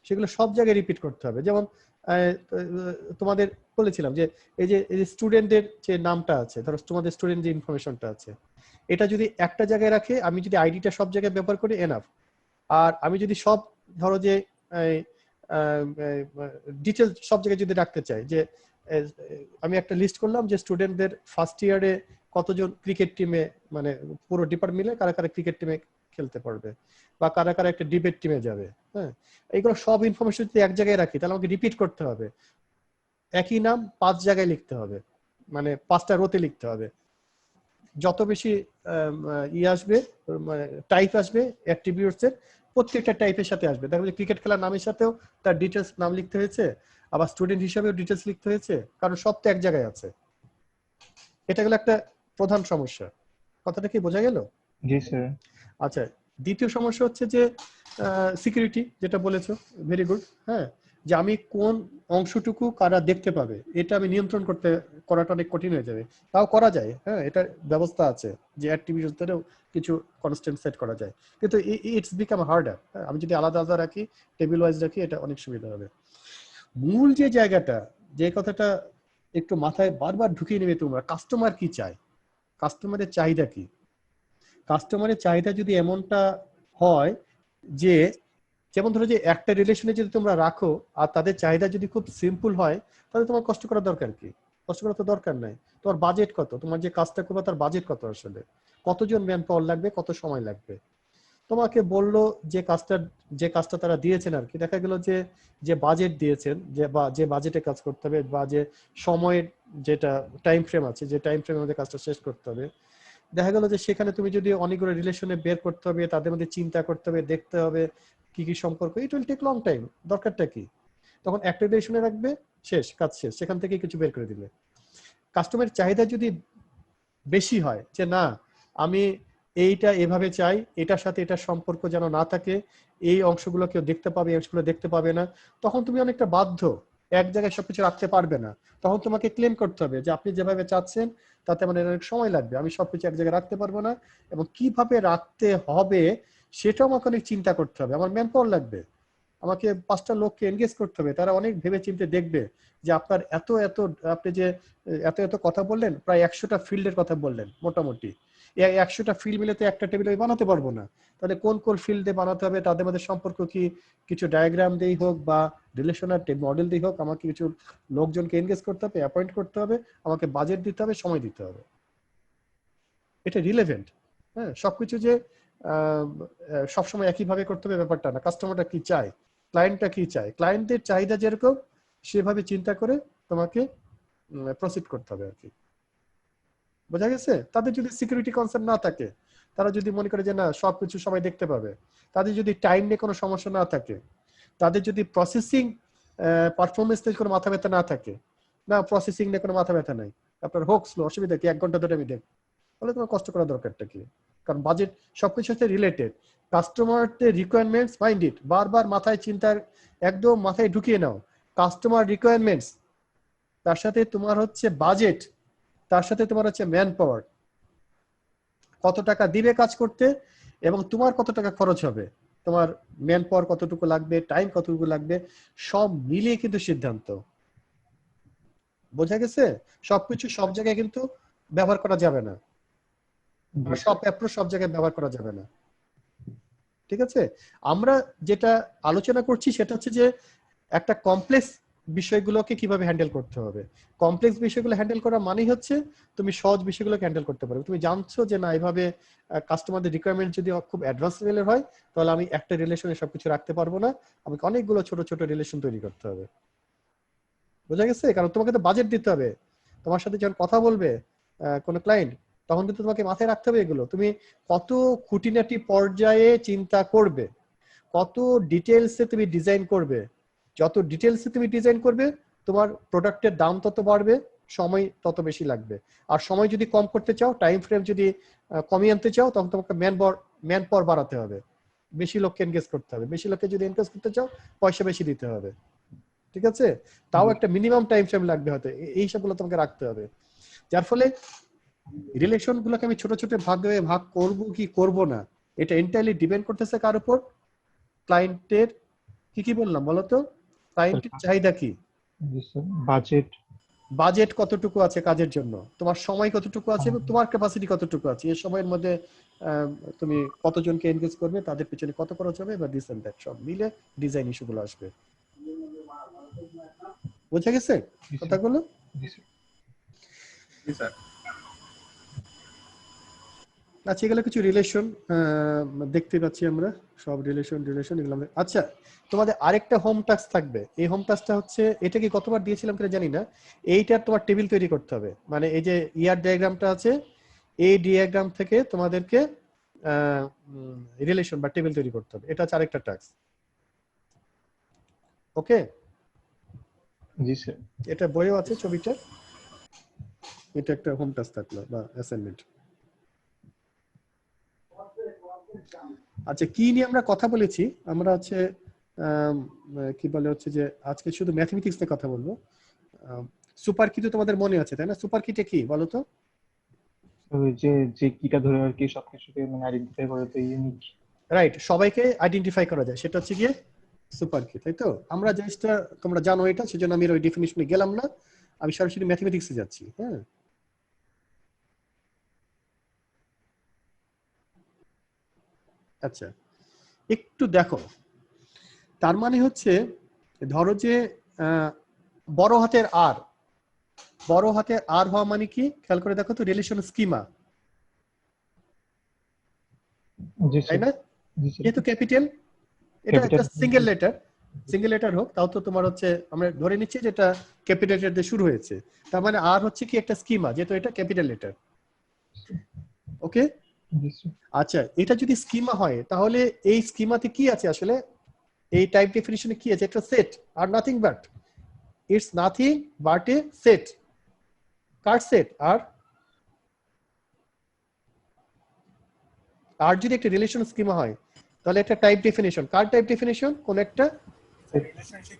সেগুলো সব জায়গায় রিপিট করতে হবে। যেমন তোমাদের বলেছিলাম যে এই যে স্টুডেন্টদের যে নামটা আছে, ধরো তোমাদের স্টুডেন্ট যে ইনফরমেশনটা আছে, এটা যদি একটা জায়গায় রাখে, আমি যদি আইডিটা সব জায়গায় ব্যবহার করি এনাফ। আর আমি যদি সব ধরো যে ডিটেল সব জায়গায় যদি রাখতে চাই, যে আমি একটা লিস্ট করলাম যে স্টুডেন্টদের ফার্স্ট ইয়ারে কতজন ক্রিকেট টিমে, মানে পুরো ডিপার্টমেন্ট মিলে কারা কারা ক্রিকেট টিমে খেলতে পারবে, বা কারা কারা একটা ডিবেট টিমে যাবে। হ্যাঁ, এইগুলো সব ইনফরমেশন যদি এক জায়গায় রাখি, তাহলে আমাকে রিপিট করতে হবে, একই নাম 5 জায়গায় লিখতে হবে, মানে 5টা রোতে লিখতে হবে। যত বেশি আসবে, টাইপ আসবে অ্যাট্রিবিউটস এর, প্রত্যেকটা টাইপের সাথে আসবে। দেখো যে ক্রিকেট খেলার নামের সাথেও তার ডিটেলস নাম লিখতে হয়েছে, আবার স্টুডেন্ট হিসাবেও ডিটেলস লিখতে হয়েছে, কারণ সব তো এক জায়গায় আছে। এটা হলো একটা প্রধান সমস্যা। কথাটা কি বোঝা গেল? জি স্যার। আচ্ছা, দ্বিতীয় সমস্যা হচ্ছে যে সিকিউরিটি, যেটা বলেছো, ভেরি গুড। হ্যাঁ, যে আমি কোন অংশটুকু কারা দেখতে পাবে, এটা আমি নিয়ন্ত্রণ করাটা অনেক কঠিন হয়ে যাবে। তাও করা যায়, হ্যাঁ, এটা ব্যবস্থা আছে যে অ্যাক্টিভিটিসেরও কিছু কনস্ট্যান্ট সেট করা যায়, কিন্তু ইটস বিকাম হার্ডার। আমি যদি আলাদা আলাদা রাখি, টেবিল ওয়াইজ রাখি, এটা অনেক সুবিধা হবে। মূল যে জায়গাটা, যে কথাটা একটু মাথায় বারবার ঢুকিয়ে নেবে তোমরা, কাস্টমার কি চায়, কাস্টমারের চাহিদা কি। কাস্টমারের চাহিদা যদি এমনটা হয় যে, যেমন ধরো যে একটা রিলেশনে যদি তোমরা রাখো আর তাদের চাহিদা যদি খুব সিম্পল হয়, তাহলে তোমার কষ্ট করার দরকার কি? কষ্ট করার তো দরকার নাই। তোমার বাজেট কত, তোমার যে কাজটা করবে তার বাজেট কত, আসলে কতজন ম্যান পাওয়ার লাগবে, কত সময় লাগবে। তোমাকে বললো যে কাজটা তারা দিয়েছেন আর কি, দেখা গেল যে বাজেট দিয়েছেন, যে বাজেটে কাজ করতে হবে, বা যে সময়ের যেটা টাইম ফ্রেম আছে, যে টাইম ফ্রেমের মধ্যে কাজটা শেষ করতে হবে, দেখা গেল যে সেখানে তুমি যদি অনেকগুলো রিলেশনে বের করতে হবে, তাদের মধ্যে চিন্তা করতে হবে, দেখতে হবে কি কি সম্পর্ক, it will take long time. দরকারটা কি? তখন একটা রিলেশনে রাখবে, শেষ, কাজ শেষ, সেখান থেকে কিছু বের করে দিলে। কাস্টমারের চাহিদা যদি বেশি হয় যে না, আমি এইটা এভাবে চাই, এটার সাথে এটার সম্পর্ক যেন না থাকে, এই অংশগুলো কেউ দেখতে পাবে, এই অংশগুলো দেখতে পাবে না, তখন তুমি অনেকটা বাধ্য, এক জায়গায় সবকিছু রাখতে পারবে না। তখন তোমাকে ক্লেম করতে হবে যে আপনি যেভাবে চাচ্ছেন তাতে আমার অনেক সময় লাগবে, আমি সবকিছু এক জায়গায় রাখতে পারবো না, এবং কিভাবে রাখতে হবে সেটাও আমাকে অনেক চিন্তা করতে হবে, আমার ম্যান পাওয়ার লাগবে, আমাকে 5টা লোককে এনগেজ করতে হবে, তারা অনেক ভেবে চিন্তে দেখবে যে আপনার আপনি যে এত কথা বললেন, প্রায় 100টা ফিল্ডের কথা বললেন মোটামুটি, এই 100টা ফিল্ড মিলে তো একটা টেবিল আমি বানাতে পারবো না। তাহলে কোন কোন ফিল্ডে বানাতে হবে, তাদের মধ্যে সম্পর্ক কি, কিছু ডায়াগ্রাম দিয়েই হোক বা রিলেশনাল মডেল দিয়েই হোক, আমাকে কিছু লোকজনকে এনগেজ করতে হবে, অ্যাপয়েন্ট করতে হবে, আমাকে বাজেট দিতে হবে, সময় দিতে হবে। এটা রিলেভেন্ট। হ্যাঁ, সবকিছু যে সবসময় একইভাবে করতে হবে ব্যাপারটা না। কাস্টমারটা কি চায়, ক্লায়েন্টটা কি চায়, ক্লায়েন্টের চাহিদা যেরকম সেভাবে চিন্তা করে তোমাকে প্রসিড করতে হবে আর কি। বোঝা গেছে? তাদের যদি সিকিউরিটি কনসার্ন না থাকে, তারা যদি মনে করে যে না সবকিছু সবাই দেখতে পাবে, তাদের যদি টাইম নিয়ে কোনো সমস্যা না থাকে, তাদের যদি প্রসেসিং পারফরমেন্স নিয়ে কোনো মাথা ব্যথা না থাকে, না প্রসেসিং নিয়ে কোনো মাথা ব্যথা নাই, আপনার হোক স্লো, অসুবিধা কি, 1 ঘন্টা ধরে আমি দেখব, তাহলে তোমার কষ্ট করার দরকারটা কি? কারণ বাজেট সবকিছু সাথে রিলেটেড। কাস্টমারদের রিকোয়ারমেন্টস, মাইন্ড ইট, বারবার মাথায় চিন্তার একদম মাথায় ঢুকিয়ে নাও। কাস্টমার রিকোয়ারমেন্টস, তার সাথে তোমার হচ্ছে বাজেট, তার সাথে তোমার হচ্ছে ম্যান পাওয়ার, কত টাকা দিবে কাজ করতে, এবং তোমার কত টাকা খরচ হবে, তোমার ম্যান পাওয়ার কতটুকু লাগবে, টাইম কতটুকু লাগবে, সব মিলিয়ে কিন্তু সিদ্ধান্ত। বোঝা গেছে? সবকিছু সব জায়গায় কিন্তু ব্যবহার করা যাবে না, সব অ্যাপ্রোচ সব জায়গায় ব্যবহার করা যাবে না। ঠিক আছে? আমরা যেটা আলোচনা করছি সেটা হচ্ছে যে একটা কমপ্লেক্স বিষয়গুলোকে কিভাবে হ্যান্ডেল করতে হবে। কমপ্লেক্স বিষয়গুলো হ্যান্ডেল করা মানেই হচ্ছে তুমি সহজ বিষয়গুলোকে হ্যান্ডেল করতে পারবে। তুমি জানছো যে না এইভাবে কাস্টমারদের রিকোয়ারমেন্ট যদি খুব অ্যাডভান্স লেভেলের হয়, তাহলে আমি একটা রিলেশনে সবকিছু রাখতে পারবো না, আমাকে অনেকগুলো ছোট ছোট রিলেশন তৈরি করতে হবে। বোঝা গেছে? কারণ তোমাকে তো বাজেট দিতে হবে, তোমার সাথে যখন কথা বলবে কোনো ক্লায়েন্ট, তখন কিন্তু তোমাকে মাথায় রাখতে হবে এগুলো, তুমি কত খুঁটিনাটি পর্যায়ে চিন্তা করবে, কত ডিটেলসে তুমি ডিজাইন করবে। যত ডিটেলসে তুমি ডিজাইন করবে, তোমার প্রোডাক্টের দাম তত বাড়বে, সময় তত বেশি লাগবে। আর সময় যদি কম করতে চাও, টাইম ফ্রেম যদি কমিয়ে আনতে চাও, তখন তোমাকে ম্যান পাওয়ার বাড়াতে হবে, বেশি লোককে এনগেজ করতে হবে। বেশি লোককে যদি এনগেজ করতে চাও, পয়সা বেশি দিতে হবে। ঠিক আছে? তাও একটা মিনিমাম টাইম ফ্রেম লাগবে হয়তো, এই সবগুলো তোমাকে রাখতে হবে। যার ফলে রিলেশন গুলোকে আমি ছোট ছোট ভাগ করব কি করব না, এটা এন্টায়ারলি ডিপেন্ড করতেছে কার উপর? ক্লায়েন্টের কি বললাম বলতো? ক্লায়েন্টের চাহিদা কি, বাজেট কতটুকু আছে কাজের জন্য, তোমার সময় কতটুকু আছে, এবং তোমার ক্যাপাসিটি কতটুকু আছে, এই সময়ের মধ্যে তুমি কতজনকে এনগেজ করবে, তাদের পিছনে কত খরচ হবে, বা দিস এন্ড দ্যাট সব মিলে ডিজাইন ইস্যুগুলো আসবে। বোঝা গেছে কথাগুলো? আচ্ছা, এগুলো কিছু রিলেশন দেখতে পাচ্ছি আমরা, সব রিলেশন এগুলো। আচ্ছা, তোমাদের আরেকটা হোম টাস্ক থাকবে। এই হোম টাস্কটা হচ্ছে, এটা কি কতবার দিয়েছিলাম কিনা জানি না, এইটার তোমার টেবিল তৈরি করতে হবে। মানে এই যে ইয়ার ডায়াগ্রামটা আছে, এই ডায়াগ্রাম থেকে তোমাদেরকে রিলেশন বা টেবিল তৈরি করতে হবে। এটা হচ্ছে আরেকটা টাস্ক। ওকে? জি স্যার। এটা বইও আছে ছবিটা, এটা একটা হোম টাস্ক থাকলো বা অ্যাসাইনমেন্ট। আচ্ছা, কি নিয়ে আমরা কথা বলেছি? আমরা হচ্ছে কি বলে হচ্ছে যে আজকে শুধু ম্যাথমেটিক্স নিয়ে কথা বলবো। সুপার কি তো তোমাদের মনে আছে তাই না? সুপার কিটা কি বলো তো? ওই যে কিটা ধরে আর কি সবকিছুকে মানে আইডেন্টিফাই করে, তো ইউনিক। রাইট, সবাইকে আইডেন্টিফাই করা যায়, সেটা হচ্ছে গিয়ে সুপার কি, তাই তো? আমরা জিনিসটা তোমরা জানো এটা, সেজন্য আমি ওই ডেফিনিশনে গেলাম না, আমি সরাসরি ম্যাথমেটিক্সে যাচ্ছি। হ্যাঁ, আচ্ছা একটু দেখো, তার মানে হচ্ছে ধরো যে বড় হাতের আর, বড় হাতের আর হওয়া মানে কি খেয়াল করে দেখো তো, রিলেশন স্কিমা, জি তাই স্যার। না? জি স্যার। যেহেতু ক্যাপিটাল, এটা Capital. একটা সিঙ্গেল লেটার হোক, তাও তো তোমার হচ্ছে আমরা ধরে নিচ্ছি যে এটা ক্যাপিটাল লেটার দিয়ে শুরু হয়েছে, তার মানে আর হচ্ছে কি একটা স্কিমা, যেহেতু এটা ক্যাপিটাল লেটার। ওকে, জি স্যার। আচ্ছা এটা যদি স্কিমা হয় তাহলে এই স্কিমাতে কি আছে আসলে, এই টাইপ ডেফিনিশনে কি আছে? একটা সেট আর nothing but, it's nothing but a set. কার সেট? আর যদি একটা রিলেশন স্কিমা হয় তাহলে একটা টাইপ ডেফিনিশন, কার টাইপ ডেফিনিশন? কোন একটা রিলেশনশিপ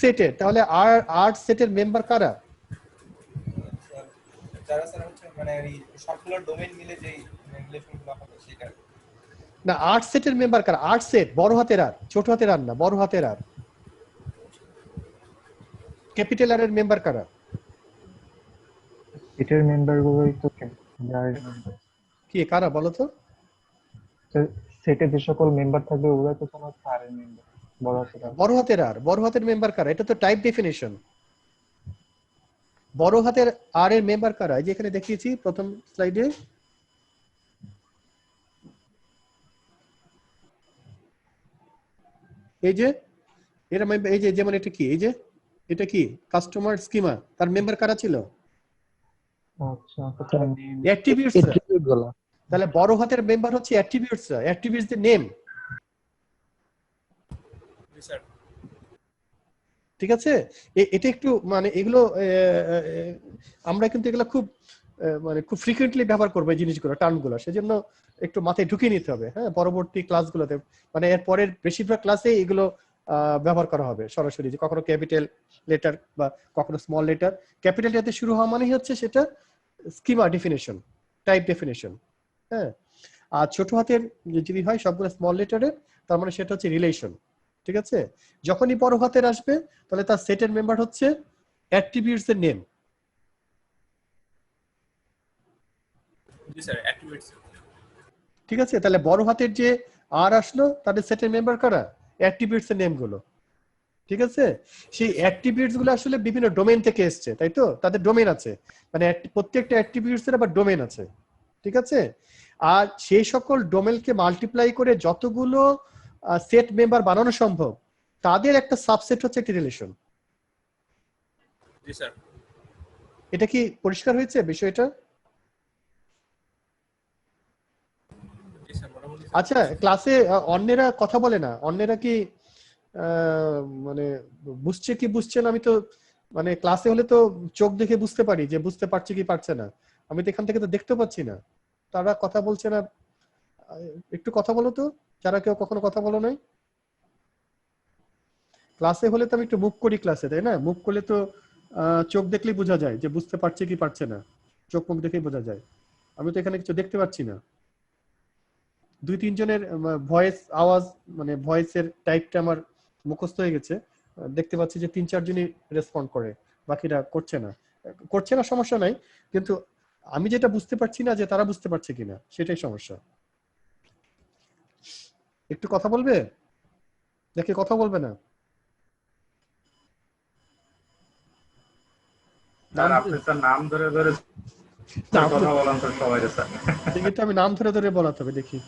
সেটের। তাহলে আর সেটের মেম্বার কারা? যারা স্যার হচ্ছে মানে এই সবগুলো ডোমেইন মিলে যে রিলেশনগুলো হবে সেটা। না, আর সেটের মেম্বার কারা? আর সেট বড় হাতের আর, ছোট হাতের আর না, বড় হাতের আর। ক্যাপিটাল আর এর মেম্বার কারা? এটার মেম্বার গুলোই তো কি কারা বলো তো? সেটে যে সকল মেম্বার থাকবে ওগুলো তো তোমার স্যারের মেম্বার, বড় হাতের আর। বড় হাতের আর, বড় হাতের মেম্বার কারা? এটা তো টাইপ ডেফিনিশন। বড় হাতের আর এর মেম্বার কারা? এই যে এখানে দেখিয়েছি প্রথম স্লাইডে, এই যে এরা এই যে যেমন এটা কি, এই যে এটা কি কাস্টমার স্কিমা, তার মেম্বার কারা ছিল? আচ্ছা আচ্ছা। অ্যাট্রিবিউটস। এট্রিবিউট গুলো। তাহলে বড় হাতের মেম্বার হচ্ছে অ্যাট্রিবিউটস, অ্যাট্রিবিউটস এর নেম। জি স্যার। ঠিক আছে, এটা একটু মানে এগুলো আমরা কিন্তু এগুলো খুব মানে খুব ফ্রিকুয়েন্টলি ব্যবহার করবো এই জিনিসগুলো, টার্মগুলো, সেজন্য একটু মাথায় ঢুকিয়ে নিতে হবে। হ্যাঁ, পরবর্তী ক্লাসগুলোতে মানে এর পরের বেশিরভাগ ক্লাসে এগুলো ব্যবহার করা হবে সরাসরি, যে কখনো ক্যাপিটাল লেটার বা কখনো স্মল লেটার। ক্যাপিটাল লেটার শুরু হওয়া মানে হচ্ছে সেটা স্কিমা ডেফিনিশন, টাইপ ডেফিনিশন। হ্যাঁ, আর ছোট হাতের যদি হয় সবগুলো স্মল লেটারের, তার মানে সেটা হচ্ছে রিলেশন। ঠিক আছে, যখনই বড় হাতের আসবে তাহলে তার সেটের মেম্বার হচ্ছে অ্যাট্রিবিউটস এর নেম। জি স্যার, অ্যাট্রিবিউটস। ঠিক আছে, তাহলে বড় হাতের যে আর আসলো তাদের সেটের মেম্বার কারা? অ্যাট্রিবিউটস এর নেম গুলো। ঠিক আছে, সেই অ্যাট্রিবিউটস গুলো আসলে বিভিন্ন ডোমেইন থেকে এসেছে, তাই তো? তাদের ডোমেইন আছে, মানে প্রত্যেকটা অ্যাট্রিবিউটস এর আবার ডোমেইন আছে। ঠিক আছে, আর সেই সকল ডোমেইনকে মাল্টিপ্লাই করে যতগুলো সেট মেম্বার বানানো সম্ভব তাদের একটা সাবসেট হচ্ছে একটি রিলেশন। জি স্যার। এটা কি পরিষ্কার হয়েছে বিষয়টা? জি স্যার, মোটামুটি। আচ্ছা, ক্লাসে অন্যেরা কথা বলে না, অন্যেরা কি মানে বুঝছে কি বুঝছে না? আমি তো মানে ক্লাসে হলে তো চোখ দেখে বুঝতে পারি যে বুঝতে পারছে কি পারছে না, আমি তো এখান থেকে তো দেখতে পাচ্ছি না তারা কথা বলছে না। একটু কথা বলো তো, যারা কেউ কখনো কথা বলো নাই। ক্লাসে হলে তো আমি একটু মুখ করি ক্লাসে, তাই না? মুখ করলে তো চোখ দেখলেই বোঝা যায় যে বুঝতে পারছে কি পারছে না, চোখ মুখ দেখেই বোঝা যায়। আমি তো এখানে কিছু দেখতে পাচ্ছি না। দুই তিনজনের ভয়েস আওয়াজ মানে ভয়েসের টাইপটা আমার মুখস্থ হয়ে গেছে, দেখতে পাচ্ছি যে তিন চারজনই রেসপন্ড করে, বাকিরা করছে না সমস্যা নাই, কিন্তু আমি যেটা বুঝতে পারছি না যে তারা বুঝতে পারছে কিনা, সেটাই সমস্যা। একটু কথা বলবে দেখে, কথা বলবে না? স্যার আপনি স্যার নাম ধরে ধরে কথা বলেন তো সবাই স্যার। কিন্তু আমি নাম ধরে ধরে বলাতে হবে, দেখি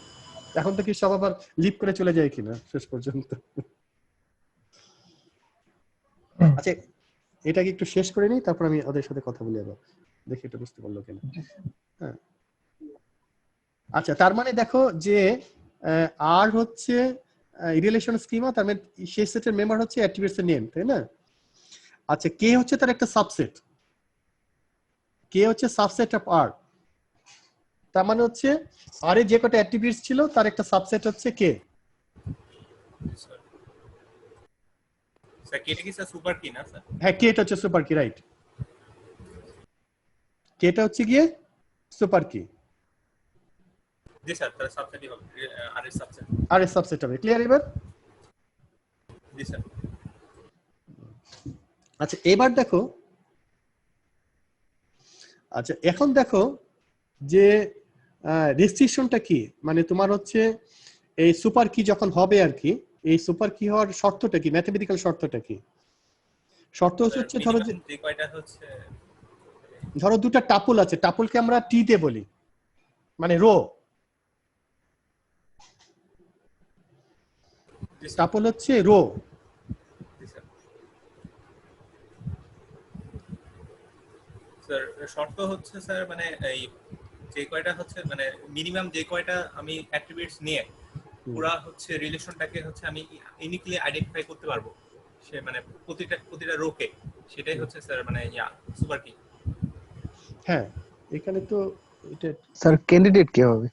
এখন থেকে সব আবার লিপ করে চলে যায় কিনা শেষ পর্যন্ত। আচ্ছা, এটাকে একটু শেষ করে নিই, তারপর আমি ওদের সাথে কথা বলি আবার, দেখি এটা বুঝতে পারলো কিনা। হ্যাঁ, আচ্ছা তার মানে দেখো যে আর হচ্ছে রিলেশন স্কিমা, তার মানে সেই সেটের মেম্বার হচ্ছে অ্যাট্রিবিউটস এর নেম, তাই না? আচ্ছা, কে হচ্ছে তার একটা সাবসেট, কে হচ্ছে সাবসেট অফ আর, তার মানে হচ্ছে আর এর যে কটা অ্যাট্রিবিউটস ছিল তার একটা সাবসেট হচ্ছে কে। স্যার কেটা কি স্যার সুপার কি না স্যার? হ্যাঁ, কে এটা হচ্ছে সুপার কি, রাইট। কেটা হচ্ছে গিয়ে সুপার কি। জি স্যার, তাহলে সাবসেটই হবে, আর এর সাবসেট। আর এর সাবসেট হবে, ক্লিয়ার এবার? জি স্যার। আচ্ছা এবার দেখো, আচ্ছা এখন দেখো যে রেস্ট্রিকশনটা কি, মানে তোমার হচ্ছে এই সুপার কি যখন হবে আর কি, এই সুপার কি হওয়ার শর্তটা কি, ম্যাথমেটিক্যাল শর্তটা কি? শর্ত হচ্ছে যে কয়টা হচ্ছে, ধরো দুটো টাপল আছে, টাপলকে আমরা টি তে বলি, মানে রো। টাপল হচ্ছে রো। স্যার শর্ত হচ্ছে স্যার মানে এই যে কয়টা হচ্ছে মানে মিনিমাম যে কয়টা আমি অ্যাট্রিবিউটস নিয়ে পুরা হচ্ছে রিলেশনটাকে হচ্ছে আমি ইউনিকলি আইডেন্টিফাই করতে পারবো, সে মানে প্রতিটা রোকে, সেটাই হচ্ছে স্যার মানে সুপার কি। হ্যাঁ, এখানে তো এটা স্যার ক্যান্ডিডেট কে হবে?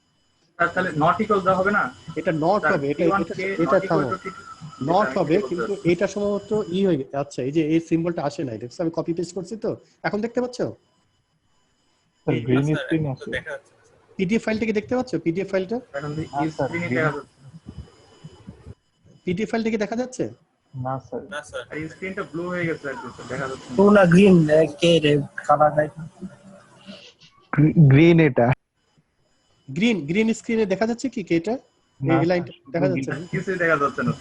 স্যার তাহলে নট ইকুয়াল দেওয়া হবে না? এটা নট হবে, এটা থামো, নট হবে, কিন্তু এটা সম্ভবত ই হয়ে গেছে। আচ্ছা এই যে এই সিম্বলটা আসে নাই, দেখছো আমি কপি পেস্ট করছি তো, এখন দেখতে পাচ্ছো? স্যার গ্রিন স্ক্রিন আছে, দেখা যাচ্ছে পিডিএফ ফাইলটাকে দেখতে পাচ্ছো? পিডিএফ ফাইলটা, এখন স্ক্রিনে দেখা যাচ্ছে পিডিএফ ফাইলটাকে দেখা যাচ্ছে? না স্যার না স্যার। এই স্ক্রিনটা ব্লু হয়ে গেছে একদম, দেখা যাচ্ছে না। পুরা গ্রিন কে রে কালার নাই। গ্রিন এটা গ্রিন স্ক্রিনে দেখা যাচ্ছে কি এটা? এই লাইনটা দেখা যাচ্ছে না? কিছুই দেখা যাচ্ছে না।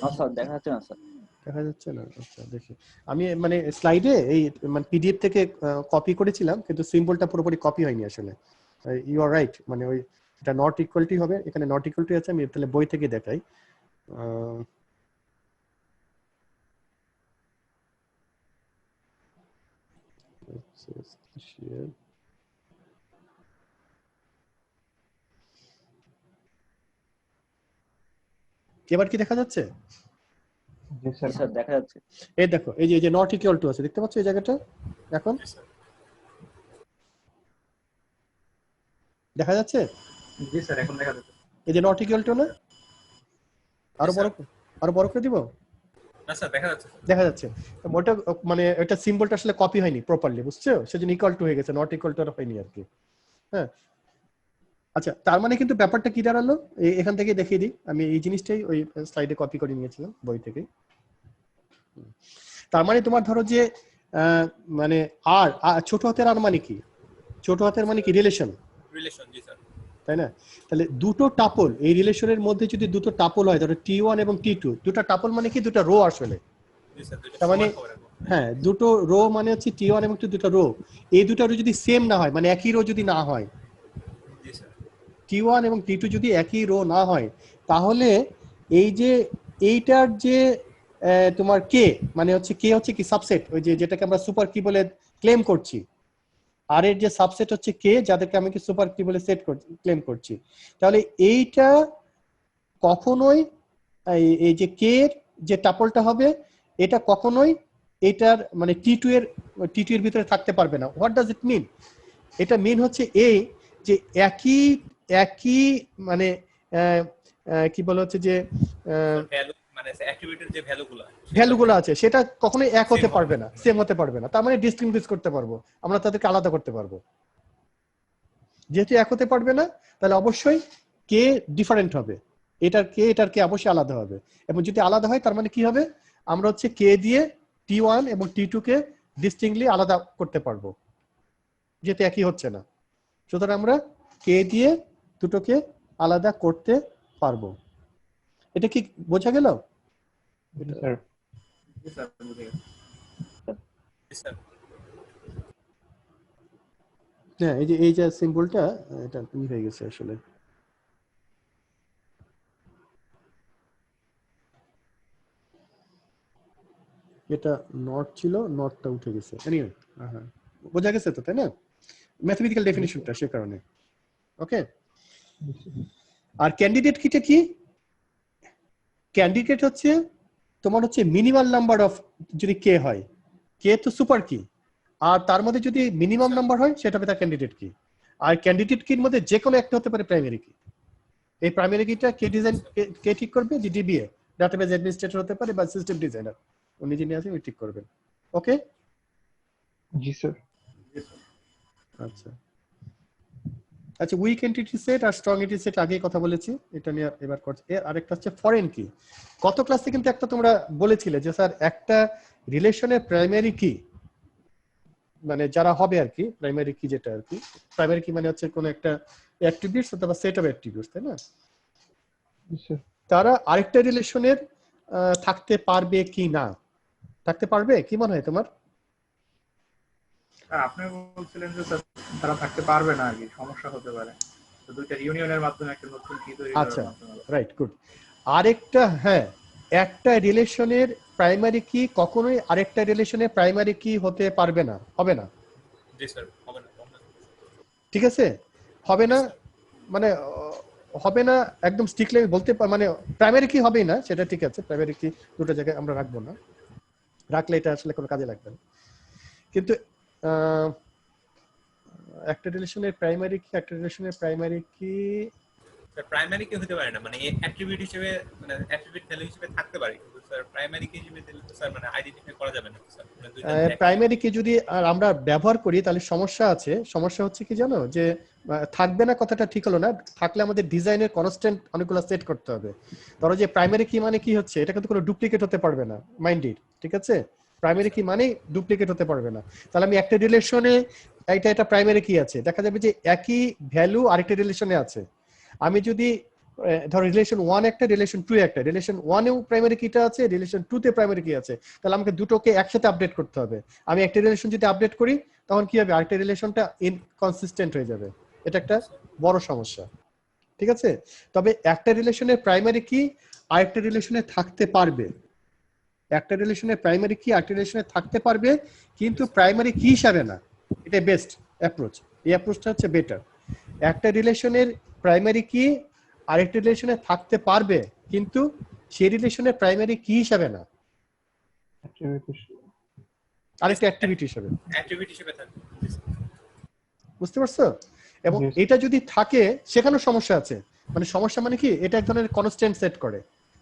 না স্যার দেখা যাচ্ছে না স্যার। দেখা যাচ্ছে না? আচ্ছা দেখি, আমি মানে স্লাইডে এই মানে পিডিএফ থেকে কপি করেছিলাম, কিন্তু সিম্বলটা পুরোপুরি কপি হয়নি আসলে। ইউ আর রাইট, মানে ওই এটা নট ইকুয়ালটি হবে, এখানে নট ইকুয়ালটি আছে, আমি তাহলে বই থেকে দেখাই। এবার কি দেখা যাচ্ছে? জি স্যার। স্যার দেখা যাচ্ছে। এই দেখো, এই যে নট ইকুয়াল টু আছে, দেখতে পাচ্ছ এই জায়গাটা? এখন দেখা যাচ্ছে? জি স্যার এখন দেখা যাচ্ছে। এই যে নট ইকুয়াল টু না, আরো বড় করে দিব? না স্যার দেখা যাচ্ছে। দেখা যাচ্ছে, ওটা মানে এটা সিম্বলটা আসলে কপি হয়নি প্রপারলি, বুঝছো? সেজন্য ইকুয়াল টু হয়ে গেছে, নট ইকুয়াল টু হয়নি আর কি। হ্যাঁ, আচ্ছা তার মানে কিন্তু ব্যাপারটা কি দাঁড়ালো, এখান থেকে দেখিয়ে দিই, আমি এই জিনিসটাই ওই স্লাইডে কপি করে নিয়েছিলাম বই থেকে। তার মানে তোমার ধরো যে মানে আর ছোট হাতের আর মানে কি? ছোট হাতের মানে কি? রিলেশন, জি স্যার। তাই না? তাহলে দুটো টাপল, এই রিলেশনের মধ্যে যদি দুটো টাপল হয়, ধরো T1 এবং T2, দুটো টাপল মানে কি? দুটো রো আসলে। জি স্যার, তার মানে হ্যাঁ, দুটো রো মানে হচ্ছে T1 এবং দুটো রো, এই দুটো রো যদি সেম না হয়, মানে একই রো যদি না হয়, জি স্যার। T1 এবং T2 যদি একই রো না হয়, তাহলে এই যে এইটার যে তোমার কে মানে হচ্ছে কে হচ্ছে কি সাবসেট, ওই যে যেটাকে আমরা সুপার কি বলে ক্লেম করছি, আর এর যে সাবসেট হচ্ছে কে, যাদেরকে আমি কি সুপার কি বলে সেট করছি, ক্লেম করছি। তাহলে এইটা কখনোই এই যে কে এর যে টাপলটা হবে, এটা কখনোই এটার মানে T2 এর ভিতরে থাকতে পারবে না। হোয়াট ডাজ ইট মিন? এটা মিন হচ্ছে এই যে একই মানে কি বলা হচ্ছে যে ভ্যালু মানে অ্যাট্রিবিউটের যে ভ্যালুগুলো আছে সেটা কখনোই এক হতে পারবে না, সেম হতে পারবে না। তার মানে ডিস্টিংগুইশ করতে পারবো আমরা, তাদেরকে আলাদা করতে পারবো। যেহেতু এক হতে পারবে না, তাহলে অবশ্যই কে ডিফারেন্ট হবে, এটার কে অবশ্যই আলাদা হবে। এবং যদি আলাদা হয় তার মানে কি হবে? আমরা হচ্ছে কে দিয়ে T1 এবং T2 কে ডিস্টিংক্টলি আলাদা করতে পারবো, যেহেতু একই হচ্ছে না। সুতরাং আমরা কে দিয়ে দুটোকে আলাদা করতে পারবো। এটা কি বোঝা গেল? স্যার জি স্যার বুঝে গেছি। হ্যাঁ, এই যে সিম্বলটা, এটা কি হয়ে গেছে আসলে। এটা নট ছিল, নটটা উঠে গেছে। এনিওয়ে, হ্যাঁ বোঝা গেছে তো, তাই না? ম্যাথমেটিক্যাল ডেফিনিশনটা সে কারণে। ওকে, আর ক্যান্ডিডেট কিটা কি? ক্যান্ডিডেট হচ্ছে তোমার হচ্ছে মিনিমাম নাম্বার অফ, যদি কে হয়, কে তো সুপার কি, আর তার মধ্যে যদি মিনিমাম নাম্বার হয় সেটা হবে তার ক্যান্ডিডেট কি। আর ক্যান্ডিডেট কির মধ্যে যে কোনো একটা হতে পারে প্রাইমারি কি। এই প্রাইমারি কিটা কে ডিজাইন, কে ঠিক করবে? যে ডিবিএ, ডাটাবেজ অ্যাডমিনিস্ট্রেটর হতে পারে বা সিস্টেম ডিজাইনার, ও নিজে নিয়ে আসবেন, ঠিক করবেন। ওকে, জি স্যার। আচ্ছা আচ্ছা, উইক এন্টিটি সেট আর স্ট্রং এন্টিটি সেট আগেই কথা বলেছি, এটা নিয়ে এবার করছি। এর আরেকটা হচ্ছে ফরেন কি। গত ক্লাসে কিন্তু একটা তোমরা বলেছিলে যে স্যার একটা রিলেশনের প্রাইমারি কি, মানে যারা হবে আর কি প্রাইমারি কি, যেটা আর কি প্রাইমারি কি মানে হচ্ছে কোন একটা অ্যাট্রিবিউটস অথবা সেট অফ অ্যাট্রিবিউটস, তাই না? তারা আরেকটা রিলেশনের থাকতে পারবে কি না, থাকতে পারবে কি মনে হয় তোমার? আপনি বলছিলেন যে তারা থাকতে পারবে না, আগে সমস্যা হতে পারে, তো দুইটা ইউনিয়নের মাধ্যমে একটা নতুন কি তৈরি করার আচ্ছা মাধ্যমে। Right, good. আরেকটা, হ্যাঁ, একটা রিলেশনের প্রাইমারি কি কখনোই আরেকটা রিলেশনের প্রাইমারি কি হতে পারবে না, হবে না। জি স্যার, হবে না। ঠিক আছে, হবে না, মানে হবে না একদম স্ট্রিক্টলি বলতে মানে প্রাইমারি কি হবেই না, সেটা ঠিক আছে। প্রাইমারি কি দুটো জায়গায় আমরা রাখবো না, রাখলে এটা আসলে কোনো কাজে লাগবে না। কিন্তু একটা রিলেশনের প্রাইমারি কি, একটা রিলেশনের প্রাইমারি কি স্যার প্রাইমারি কি হতে পারে না, মানে অ্যাট্রিবিউট হিসেবে, মানে অ্যাট্রিবিউট ভ্যালু হিসেবে থাকতে পারে, কিন্তু স্যার প্রাইমারি কি হিসেবে দিলে তো স্যার মানে আইডেন্টিফাই করা যাবে না স্যার। প্রাইমারি কি যদি আমরা ব্যবহার করি তাহলে সমস্যা আছে। সমস্যা হচ্ছে কি জানো, যে থাকবে না কথাটা ঠিক হলো না, থাকলে আমাদের ডিজাইনের কনস্ট্যান্ট অনেকগুলো সেট করতে হবে। ধরো যে প্রাইমারি কি মানে কি হচ্ছে, এটা কিন্তু কোনো ডুপ্লিকেট হতে পারবে না, মাইন্ডেড, ঠিক আছে? প্রাইমারি কি মানে ডুপ্লিকেট হতে পারবে না। তাহলে আমি একটা রিলেশনে এটা প্রাইমারি কি আছে, দেখা যাবে যে একই ভ্যালু আরেকটা রিলেশনে আছে। আমি যদি ধরো রিলেশন 1 একটা, রিলেশন 2 একটা, রিলেশন 1 এও প্রাইমারি কিটা আছে, রিলেশন 2 তে প্রাইমারি কি আছে, তাহলে আমাকে দুটোকে একসাথে আপডেট করতে হবে। আমি একটা রিলেশন যদি আপডেট করি তখন কি হবে, আরেকটা রিলেশনটা ইনকনসিস্টেন্ট হয়ে যাবে। এটা একটা বড় সমস্যা, ঠিক আছে? তবে একটা রিলেশনের প্রাইমারি কি আরেকটা রিলেশনে থাকতে পারবে, একটা রিলেশনের প্রাইমারি কি আরেকটা রিলেশনে থাকতে পারবে, কিন্তু প্রাইমারি কি হিসাবে না। এটা বেস্ট অ্যাপ্রোচ, এই অ্যাপ্রোচটা হচ্ছে বেটার। একটা রিলেশনের প্রাইমারি কি আরেকটা রিলেশনে থাকতে পারবে, কিন্তু সেই রিলেশনের প্রাইমারি কি হিসাবে না, আরেকটা অ্যাক্টিভিটি হিসাবে। অ্যাট্রিবিউট হিসেবে থাকবে। বুঝতে পারছো? এবং এটা যদি থাকে সেখানেও সমস্যা আছে। মানে সমস্যা মানে কি, এটা এক ধরনের কনস্ট্যান্ট সেট করে,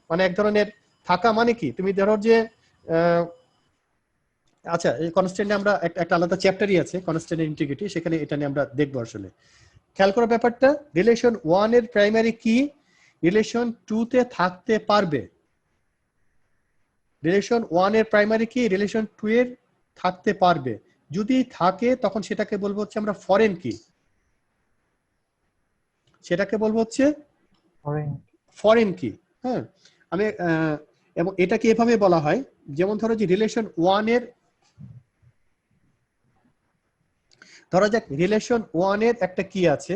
মানে এক ধরনের থাকা মানে কি, তুমি ধরো যে আচ্ছা এই কনস্ট্যান্টে আমরা একটা আলাদা চ্যাপ্টারই আছে কনস্ট্যান্ট ইন্টিগ্রিটি, সেখানে এটা নিয়ে আমরা দেখবো। আসলে খেয়াল করার ব্যাপারটা, রিলেশন 1 এর প্রাইমারি কি রিলেশন 2 তে থাকতে পারবে, রিলেশন 1 এর প্রাইমারি কি রিলেশন 2 এর থাকতে পারবে। যদি থাকে তখন সেটাকে বলবো হচ্ছে আমরা ফরেন কি, সেটাকে বলবো হচ্ছে ফরেন কি। হ্যাঁ, আমি এবং এটাকে এভাবে বলা হয়, যেমন ধরো যে রিলেশন 1 এর, ধরা যাক রিলেশন 1 এর একটা কি আছে,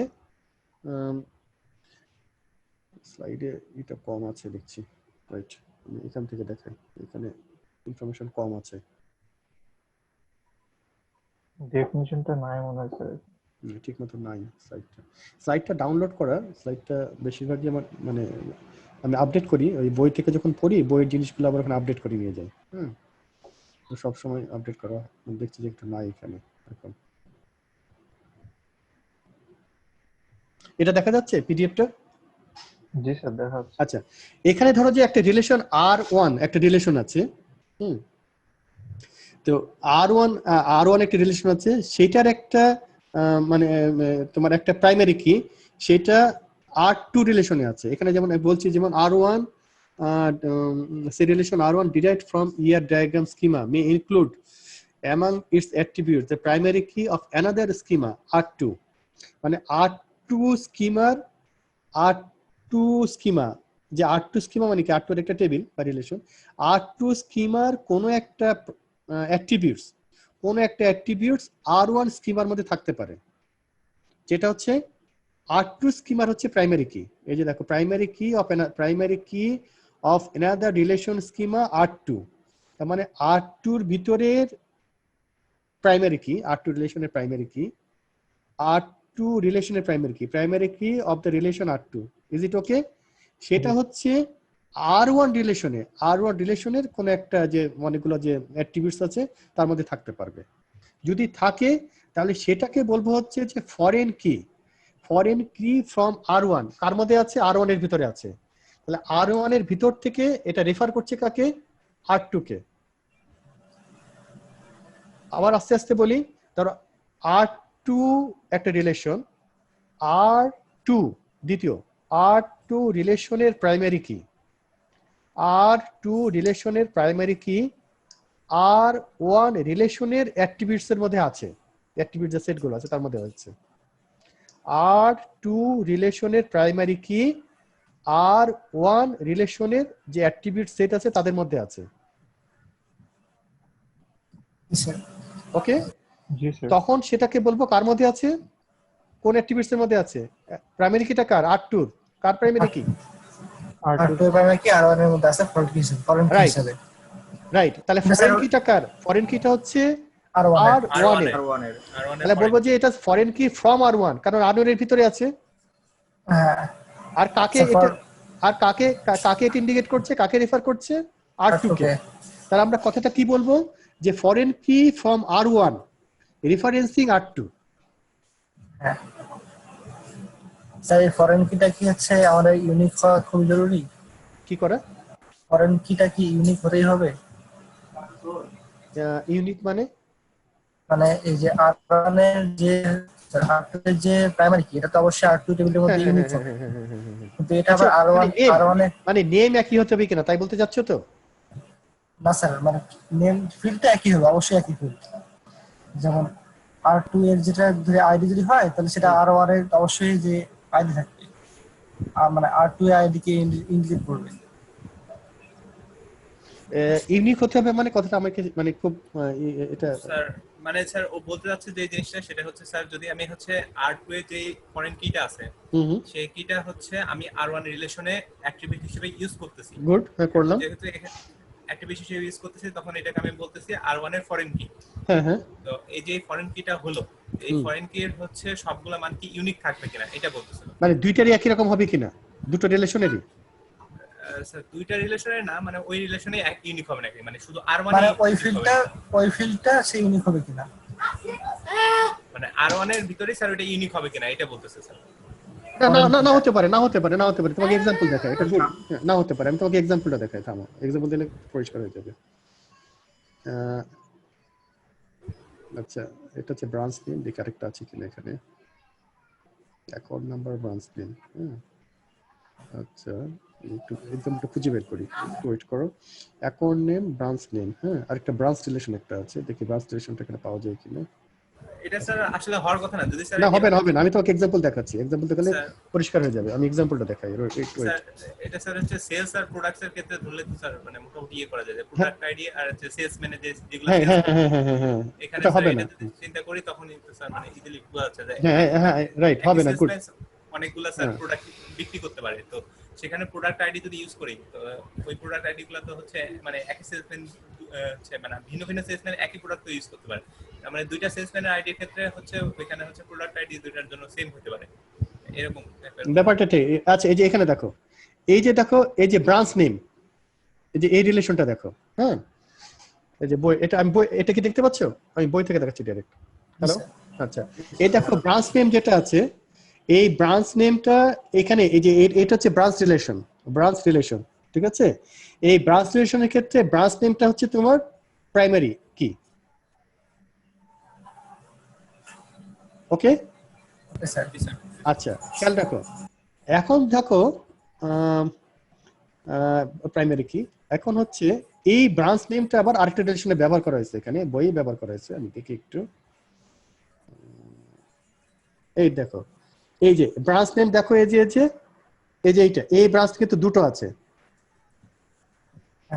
স্লাইডে এটা কম আছে দেখছি, রাইট, আমি এখান থেকে দেখাই, এখানে ইনফরমেশন কম আছে, ডেফিনিশনটা নাই মনে হয় স্যার, ঠিক মতো নাই স্লাইডটা ডাউনলোড করা, স্লাইডটা বেশিরভাগই আমার মানে আমি আপডেট করি ওই বই থেকে, যখন পড়ি বইয়ের জিনিসগুলো আবার ওখানে আপডেট করে নিয়ে যাই। তো সব সময় আপডেট করা, দেখছি যে একটু নাই এখানে এখন। এটা দেখা যাচ্ছে পিডিএফটা? জি স্যার দেখা যাচ্ছে। আচ্ছা, এখানে ধরো যে একটা রিলেশন R1 একটা রিলেশন আছে, তো R1 একটা রিলেশন আছে, সেটার একটা মানে তোমার একটা প্রাইমারি কি সেটা R2 রিলেশনে আছে। এখানে যেমন বলছি, যেমন R1 say relation R1 derived from ER diagram schema may include among its attributes the primary key of another schema R2, মানে R2 স্কিমা, যে R2 স্কিমা মানে কি, R2 এর একটা টেবিল বা রিলেশন, R2 স্কিমার কোন একটা অ্যাট্রিবিউটস R1 স্কিমার মধ্যে থাকতে পারে, যেটা হচ্ছে R2 স্কিমার হচ্ছে প্রাইমারি কি। এই যে দেখো, primary key of another relation schema R2, তার মানে R2 এর ভিতরের প্রাইমারি কি, R2 রিলেশনের প্রাইমারি কি, R2 রিলেশনের primary key of the relation R2, is it okay? সেটা হচ্ছে R1 রিলেশনের কোন একটা যে অনেকগুলো যে অ্যাট্রিবিউটস আছে তার মধ্যে থাকতে পারবে। যদি থাকে তাহলে সেটাকে বলবো হচ্ছে যে ফরেন কি ফ্রম R1, কার মধ্যে আছে, R1 এর ভিতরে আছে। তাহলে R1 এর ভিতর থেকে এটা রেফার করছে কাকে, R2 কে। আবার আস্তে আস্তে বলি, ধরো R2 একটা রিলেশন, R2 দ্বিতীয়, R2 রিলেশনের প্রাইমারি কি, R2 রিলেশনের প্রাইমারি কি R1 রিলেশনের অ্যাট্রিবিউটস এর মধ্যে আছে, অ্যাট্রিবিউট যে সেটগুলো আছে তার মধ্যে হচ্ছে R2 রিলেশনের প্রাইমারি কি R1 রিলেশনের যে অ্যাট্রিবিউট সেট আছে তাদের মধ্যে আছে। ওকে, জি স্যার। তখন সেটাকে বলবো কার মধ্যে আছে, কোন অ্যাট্রিবিউটস এর মধ্যে আছে, প্রাইমারি কিটা কার, R2 কার প্রাইমারি কি, R2 প্রাইমারি কি R1 এর মধ্যে আছে ফরেন কি হিসেবে। রাইট, তাহলে ফরেন কিটা কার, ফরেন কিটা হচ্ছে R1 R1 এর, তাহলে বলবো যে এটা ফরেন কি ফ্রম R1, কারণ R1 এর ভিতরে আছে। হ্যাঁ, আর কাকে এটা, আর কাকে কাকে এটা ইন্ডিকেট করছে, কাকে রেফার করছে, R2 কে। তাহলে আমরা কথাটা কি বলবো, যে ফরেন কি ফ্রম R1 রেফারেন্সিং R2। হ্যাঁ স্যার, এই ফরেন কিটা কি হচ্ছে আমাদের ইউনিক হওয়া খুব জরুরি? কি করে ফরেন কিটা কি ইউনিক হতেই হবে? ইউনিক মানে মানে এই যে R1 এর যে R2 এর যে প্রাইমারি কি, এটা তো অবশ্যই R2 টেবিলের মধ্যে ইউনিক হবে, কিন্তু এটা আবার R1 এর মানে নেম একই হতে হবে কিনা তাই বলতে যাচ্ছ তো? না স্যার, মানে নেম ফিল্ডটা একই হবে, অবশ্যই একই ফিল্ড। যেমন R2 এর যেটা ধরে আইডি যদি হয়, তাহলে সেটা R1 এর অবশ্যই যে আইডি থাকবে, আর মানে R2 এর আইডি কে ইন্ডিকেট করবে। ইউনিক হতে হবে মানে কথাটা আমাকে মানে খুব এটা স্যার মানে স্যার ও বলতে যাচ্ছে যে জিনিসটা সেটা হচ্ছে স্যার, যদি আমি হচ্ছে R2 এর যে ফরেন কিটা আছে সেই কিটা হচ্ছে আমি R1 রিলেশনে অ্যাট্রিবিউট হিসেবে ইউজ করতেছি। গুড, করলাম, যেহেতু অ্যাট্রিবিউট হিসেবে ইউজ করতেছি, তখন এটাকে আমি বলতেছি R1 এর ফরেন কি। হ্যাঁ, তো এই যে ফরেন কিটা হলো, এই ফরেন কি এর হচ্ছে সবগুলা মান কি ইউনিক থাকবে কিনা এটা বলতেছিল। মানে দুইটারই একই রকম হবে কিনা, দুটো রিলেশনেরই? স্যার দুইটা রিলেশনের না, মানে ওই রিলেশনে ইউনিক হবে নাকি, মানে শুধু R1 মানে ওই ফিল্ডটা সে ইউনিক হবে কিনা, মানে R1 এর ভিতরেই স্যার ওটা ইউনিক হবে কিনা এটা বলতেছে স্যার। না হতে পারে, না হতে পারে, না হতে পারে, তোমাকে एग्जांपल দেখাই, এটা গুড, না হতে পারে, আমি তোমাকে एग्जांपलটা দেখাই, থামো, एग्जांपल দিলে পরিষ্কার হয়ে যাবে। আচ্ছা, এটা হচ্ছে ব্রাঞ্চ নেম, দেখি আরেকটা আছে কিনা এখানে, অ্যাকাউন্ট নাম্বার, ব্রাঞ্চ নেম। আচ্ছা, একটু एग्जांपलটা খুঁজে বের করি, একটু ওয়েট করো। অ্যাকাউন্ট নেম, ব্রাঞ্চ নেম, হ্যাঁ, আরেকটা ব্রাঞ্চ রিলেশন একটা আছে, দেখি ব্রাঞ্চ রিলেশনটা এখানে পাওয়া যায় কিনা। এটা স্যার আসলে হওয়ার কথা না, যদি স্যার না হবে না, হবে না, আমি তোমাকে एग्जांपल দেখাচ্ছি, एग्जांपल দেখালে পরিষ্কার হয়ে যাবে, আমি एग्जांपलটা দেখাই, একটু ওয়েট। স্যার এটা স্যার হচ্ছে সেলস আর প্রোডাক্টস এর ক্ষেত্রে ধরলে তো স্যার মানে মোটামুটি ইয়ে করা যায়, যে প্রোডাক্ট আইডি আর হচ্ছে সেলস ম্যানেজার যেগুলো হ্যাঁ, এখানে এটা হবে স্যার না, এটা যদি চিন্তা করি তখন কিন্তু স্যার মানে ইজিলি বোঝা যাচ্ছে যে হ্যাঁ, রাইট, হবে না, গুড। অনেকগুলো স্যার প্রোডাক্ট বিক্রি করতে পারে, তো সেখানে প্রোডাক্ট আইডি যদি ইউজ করি, তো ওই প্রোডাক্ট আইডি গুলো তো হচ্ছে মানে একই সেলসম্যান হচ্ছে মানে ভিন্ন ভিন্ন সেলসম্যান একই প্রোডাক্ট ইউজ করতে পারে, মানে দুইটা সেলসম্যানের আইডির ক্ষেত্রে হচ্ছে ওইখানে হচ্ছে প্রোডাক্ট আইডি দুইটার জন্য সেম হতে পারে, এরকম ব্যাপারটা ঠিক। আচ্ছা, এই যে এখানে দেখো, এই যে দেখো, এই যে ব্রাঞ্চ নেম, এই যে এই রিলেশনটা দেখো, হ্যাঁ, এই যে বই, এটা আমি বই, এটা কি দেখতে পাচ্ছো? আমি বই থেকে দেখাচ্ছি ডাইরেক্ট। হ্যালো, আচ্ছা, এই দেখো ব্রাঞ্চ নেম যেটা আছে, এই ব্রাঞ্চ নেমটা এখানে, এই যে এটা হচ্ছে ব্রাঞ্চ রিলেশন, ঠিক আছে? এই ব্রাঞ্চ রিলেশনের ক্ষেত্রে ব্রাঞ্চ নেমটা হচ্ছে তোমার প্রাইমারি কি, ওকে? আচ্ছা, খেয়াল রাখো, এখন দেখো প্রাইমারি কি, এখন হচ্ছে এই ব্রাঞ্চ নেমটা আবার আরেকটা রিলেশনে ব্যবহার করা হয়েছে, এখানে বইয়ে ব্যবহার করা হয়েছে, আমি দেখি একটু, এই দেখো, এই যে ব্রাঞ্চ নেম দেখো, এই যে এইটা, এই ব্রাঞ্চ কিন্তু দুটো আছে,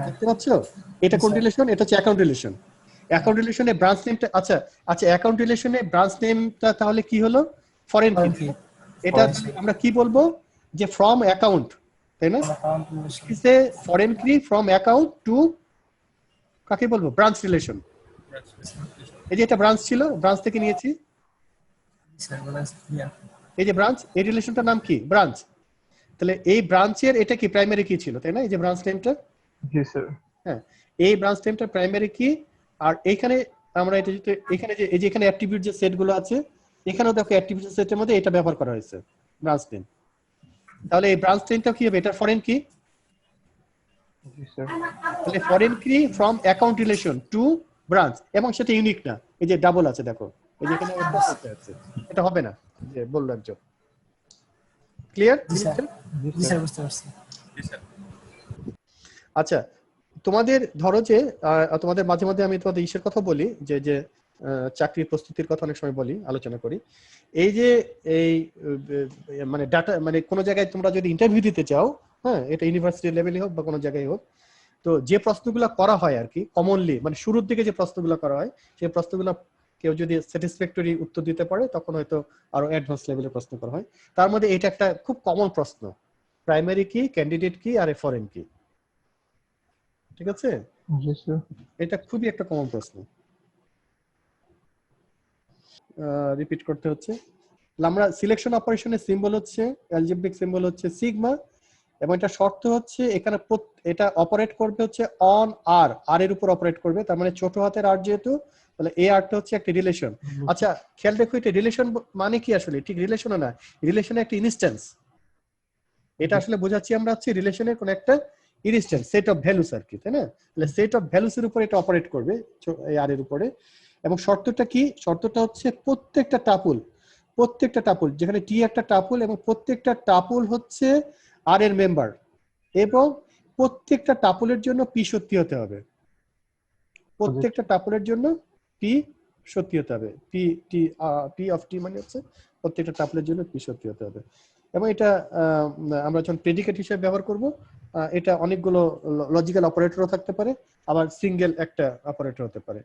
দেখতে পাচ্ছো? এটা কোন রিলেশন? এটা হচ্ছে অ্যাকাউন্ট রিলেশন। অ্যাকাউন্ট রিলেশনে ব্রাঞ্চ নেমটা, আচ্ছা, অ্যাকাউন্ট রিলেশনে ব্রাঞ্চ নেমটা তাহলে কি হলো? ফরেন কি। এটা আমরা কি বলবো, যে ফ্রম অ্যাকাউন্ট, তাই না? ইজ এ ফরেন কি ফ্রম অ্যাকাউন্ট টু, কাকে বলবো? Branch relation. এই যে এটা ব্রাঞ্চ ছিল, ব্রাঞ্চ থেকে নিয়েছি, এই যে ব্রাঞ্চ, এই রিলেশনটার নাম কি? ব্রাঞ্চ। তাহলে এই ব্রাঞ্চের এটা কি প্রাইমারি কি ছিল, তাই না? এই যে ব্রাঞ্চ নেমটা, জি স্যার, হ্যাঁ, এই ব্রাঞ্চ নেমটা প্রাইমারি কি। আর এইখানে আমরা এটা যেটা এখানে যে এই যে এখানে অ্যাট্রিবিউট যে সেটগুলো আছে, এখানেও দেখো অ্যাট্রিবিউট সেটের মধ্যে এটা ব্যবহার করা হয়েছে, ব্রাঞ্চ নেম। তাহলে এই ব্রাঞ্চ নেমটা কি হবে? এটা ফরেন কি। জি স্যার, তাহলে ফরেন কি from account relation to branch, এবং সেটা ইউনিক না, এই যে ডাবল আছে দেখো, এই যে এখানে একটা আছে, এটা হবে না, যে বললো একজন। ক্লিয়ার? জি স্যার, জি স্যার বুঝতে পারছি। জি স্যার। আচ্ছা, তোমাদের ধরো যে তোমাদের মাঝে মাঝে আমি তোমাদের ইসের কথা বলি, যে যে চাকরির প্রস্তুতির কথা অনেক সময় বলি, আলোচনা করি। এই যে এই মানে ডাটা, মানে কোনো জায়গায় তোমরা যদি ইন্টারভিউ দিতে চাও, হ্যাঁ, এটা ইউনিভার্সিটি লেভেলে হোক বা কোনো জায়গায় হোক, তো যে প্রশ্নগুলো করা হয় আর কি কমনলি, মানে শুরুর দিকে যে প্রশ্নগুলো করা হয়, সেই প্রশ্নগুলো কেউ যদি স্যাটিসফ্যাক্টরি উত্তর দিতে পারে তখন হয়তো আরো অ্যাডভান্স লেভেলের প্রশ্ন করা হয়। তার মধ্যে এটা একটা খুব কমন প্রশ্ন, প্রাইমারি কি, ক্যান্ডিডেট কি, আর এ ফরেন কি। ঠিক আছে, এটা খুবই একটা কমন প্রশ্ন, রিপিট করতে হচ্ছে। আমরা সিলেকশন অপারেশনের সিম্বল হচ্ছে, অ্যালজেব্রিক সিম্বল হচ্ছে সিগমা, এবং এটা শর্ত হচ্ছে এখানে এটা অপারেট করবে হচ্ছে অন আর, আর এর উপর অপারেট করবে, তার মানে ছোট হাতের আর যেহেতু, তাহলে এ আরটা হচ্ছে একটা রিলেশন। আচ্ছা খেয়াল দেখো, এটা রিলেশন মানে কি আসলে? ঠিক রিলেশনও না, রিলেশনের একটা ইনস্ট্যান্স। এটা আসলে বোঝাচ্ছি আমরা হচ্ছে রিলেশনের কোন একটা ইনস্ট্যান্স, সেট অফ ভ্যালুস আর কি, তাই না? তাহলে সেট অফ ভ্যালুস এর উপর এটা অপারেট করবে, এই আর এর উপরে। এবং শর্তটা কি? শর্তটা হচ্ছে প্রত্যেকটা টাপুল, যেখানে টি একটা টাপুল, এবং প্রত্যেকটা টাপুল হচ্ছে আর এর মেম্বার, এবং প্রত্যেকটা টাপুলের জন্য পি সত্যি হতে হবে। প্রত্যেকটা টাপুলের জন্য পি সত্যি হতে হবে। পি অফ টি মানে হচ্ছে প্রত্যেকটা টাপুলের জন্য পি সত্যি হতে হবে। এবং এটা আমরা যখন প্রেডিকেট হিসেবে ব্যবহার করব, এটা অনেকগুলো লজিক্যাল অপারেটরও থাকতে পারে, আবার সিঙ্গেল একটা অপারেটর হতে পারে।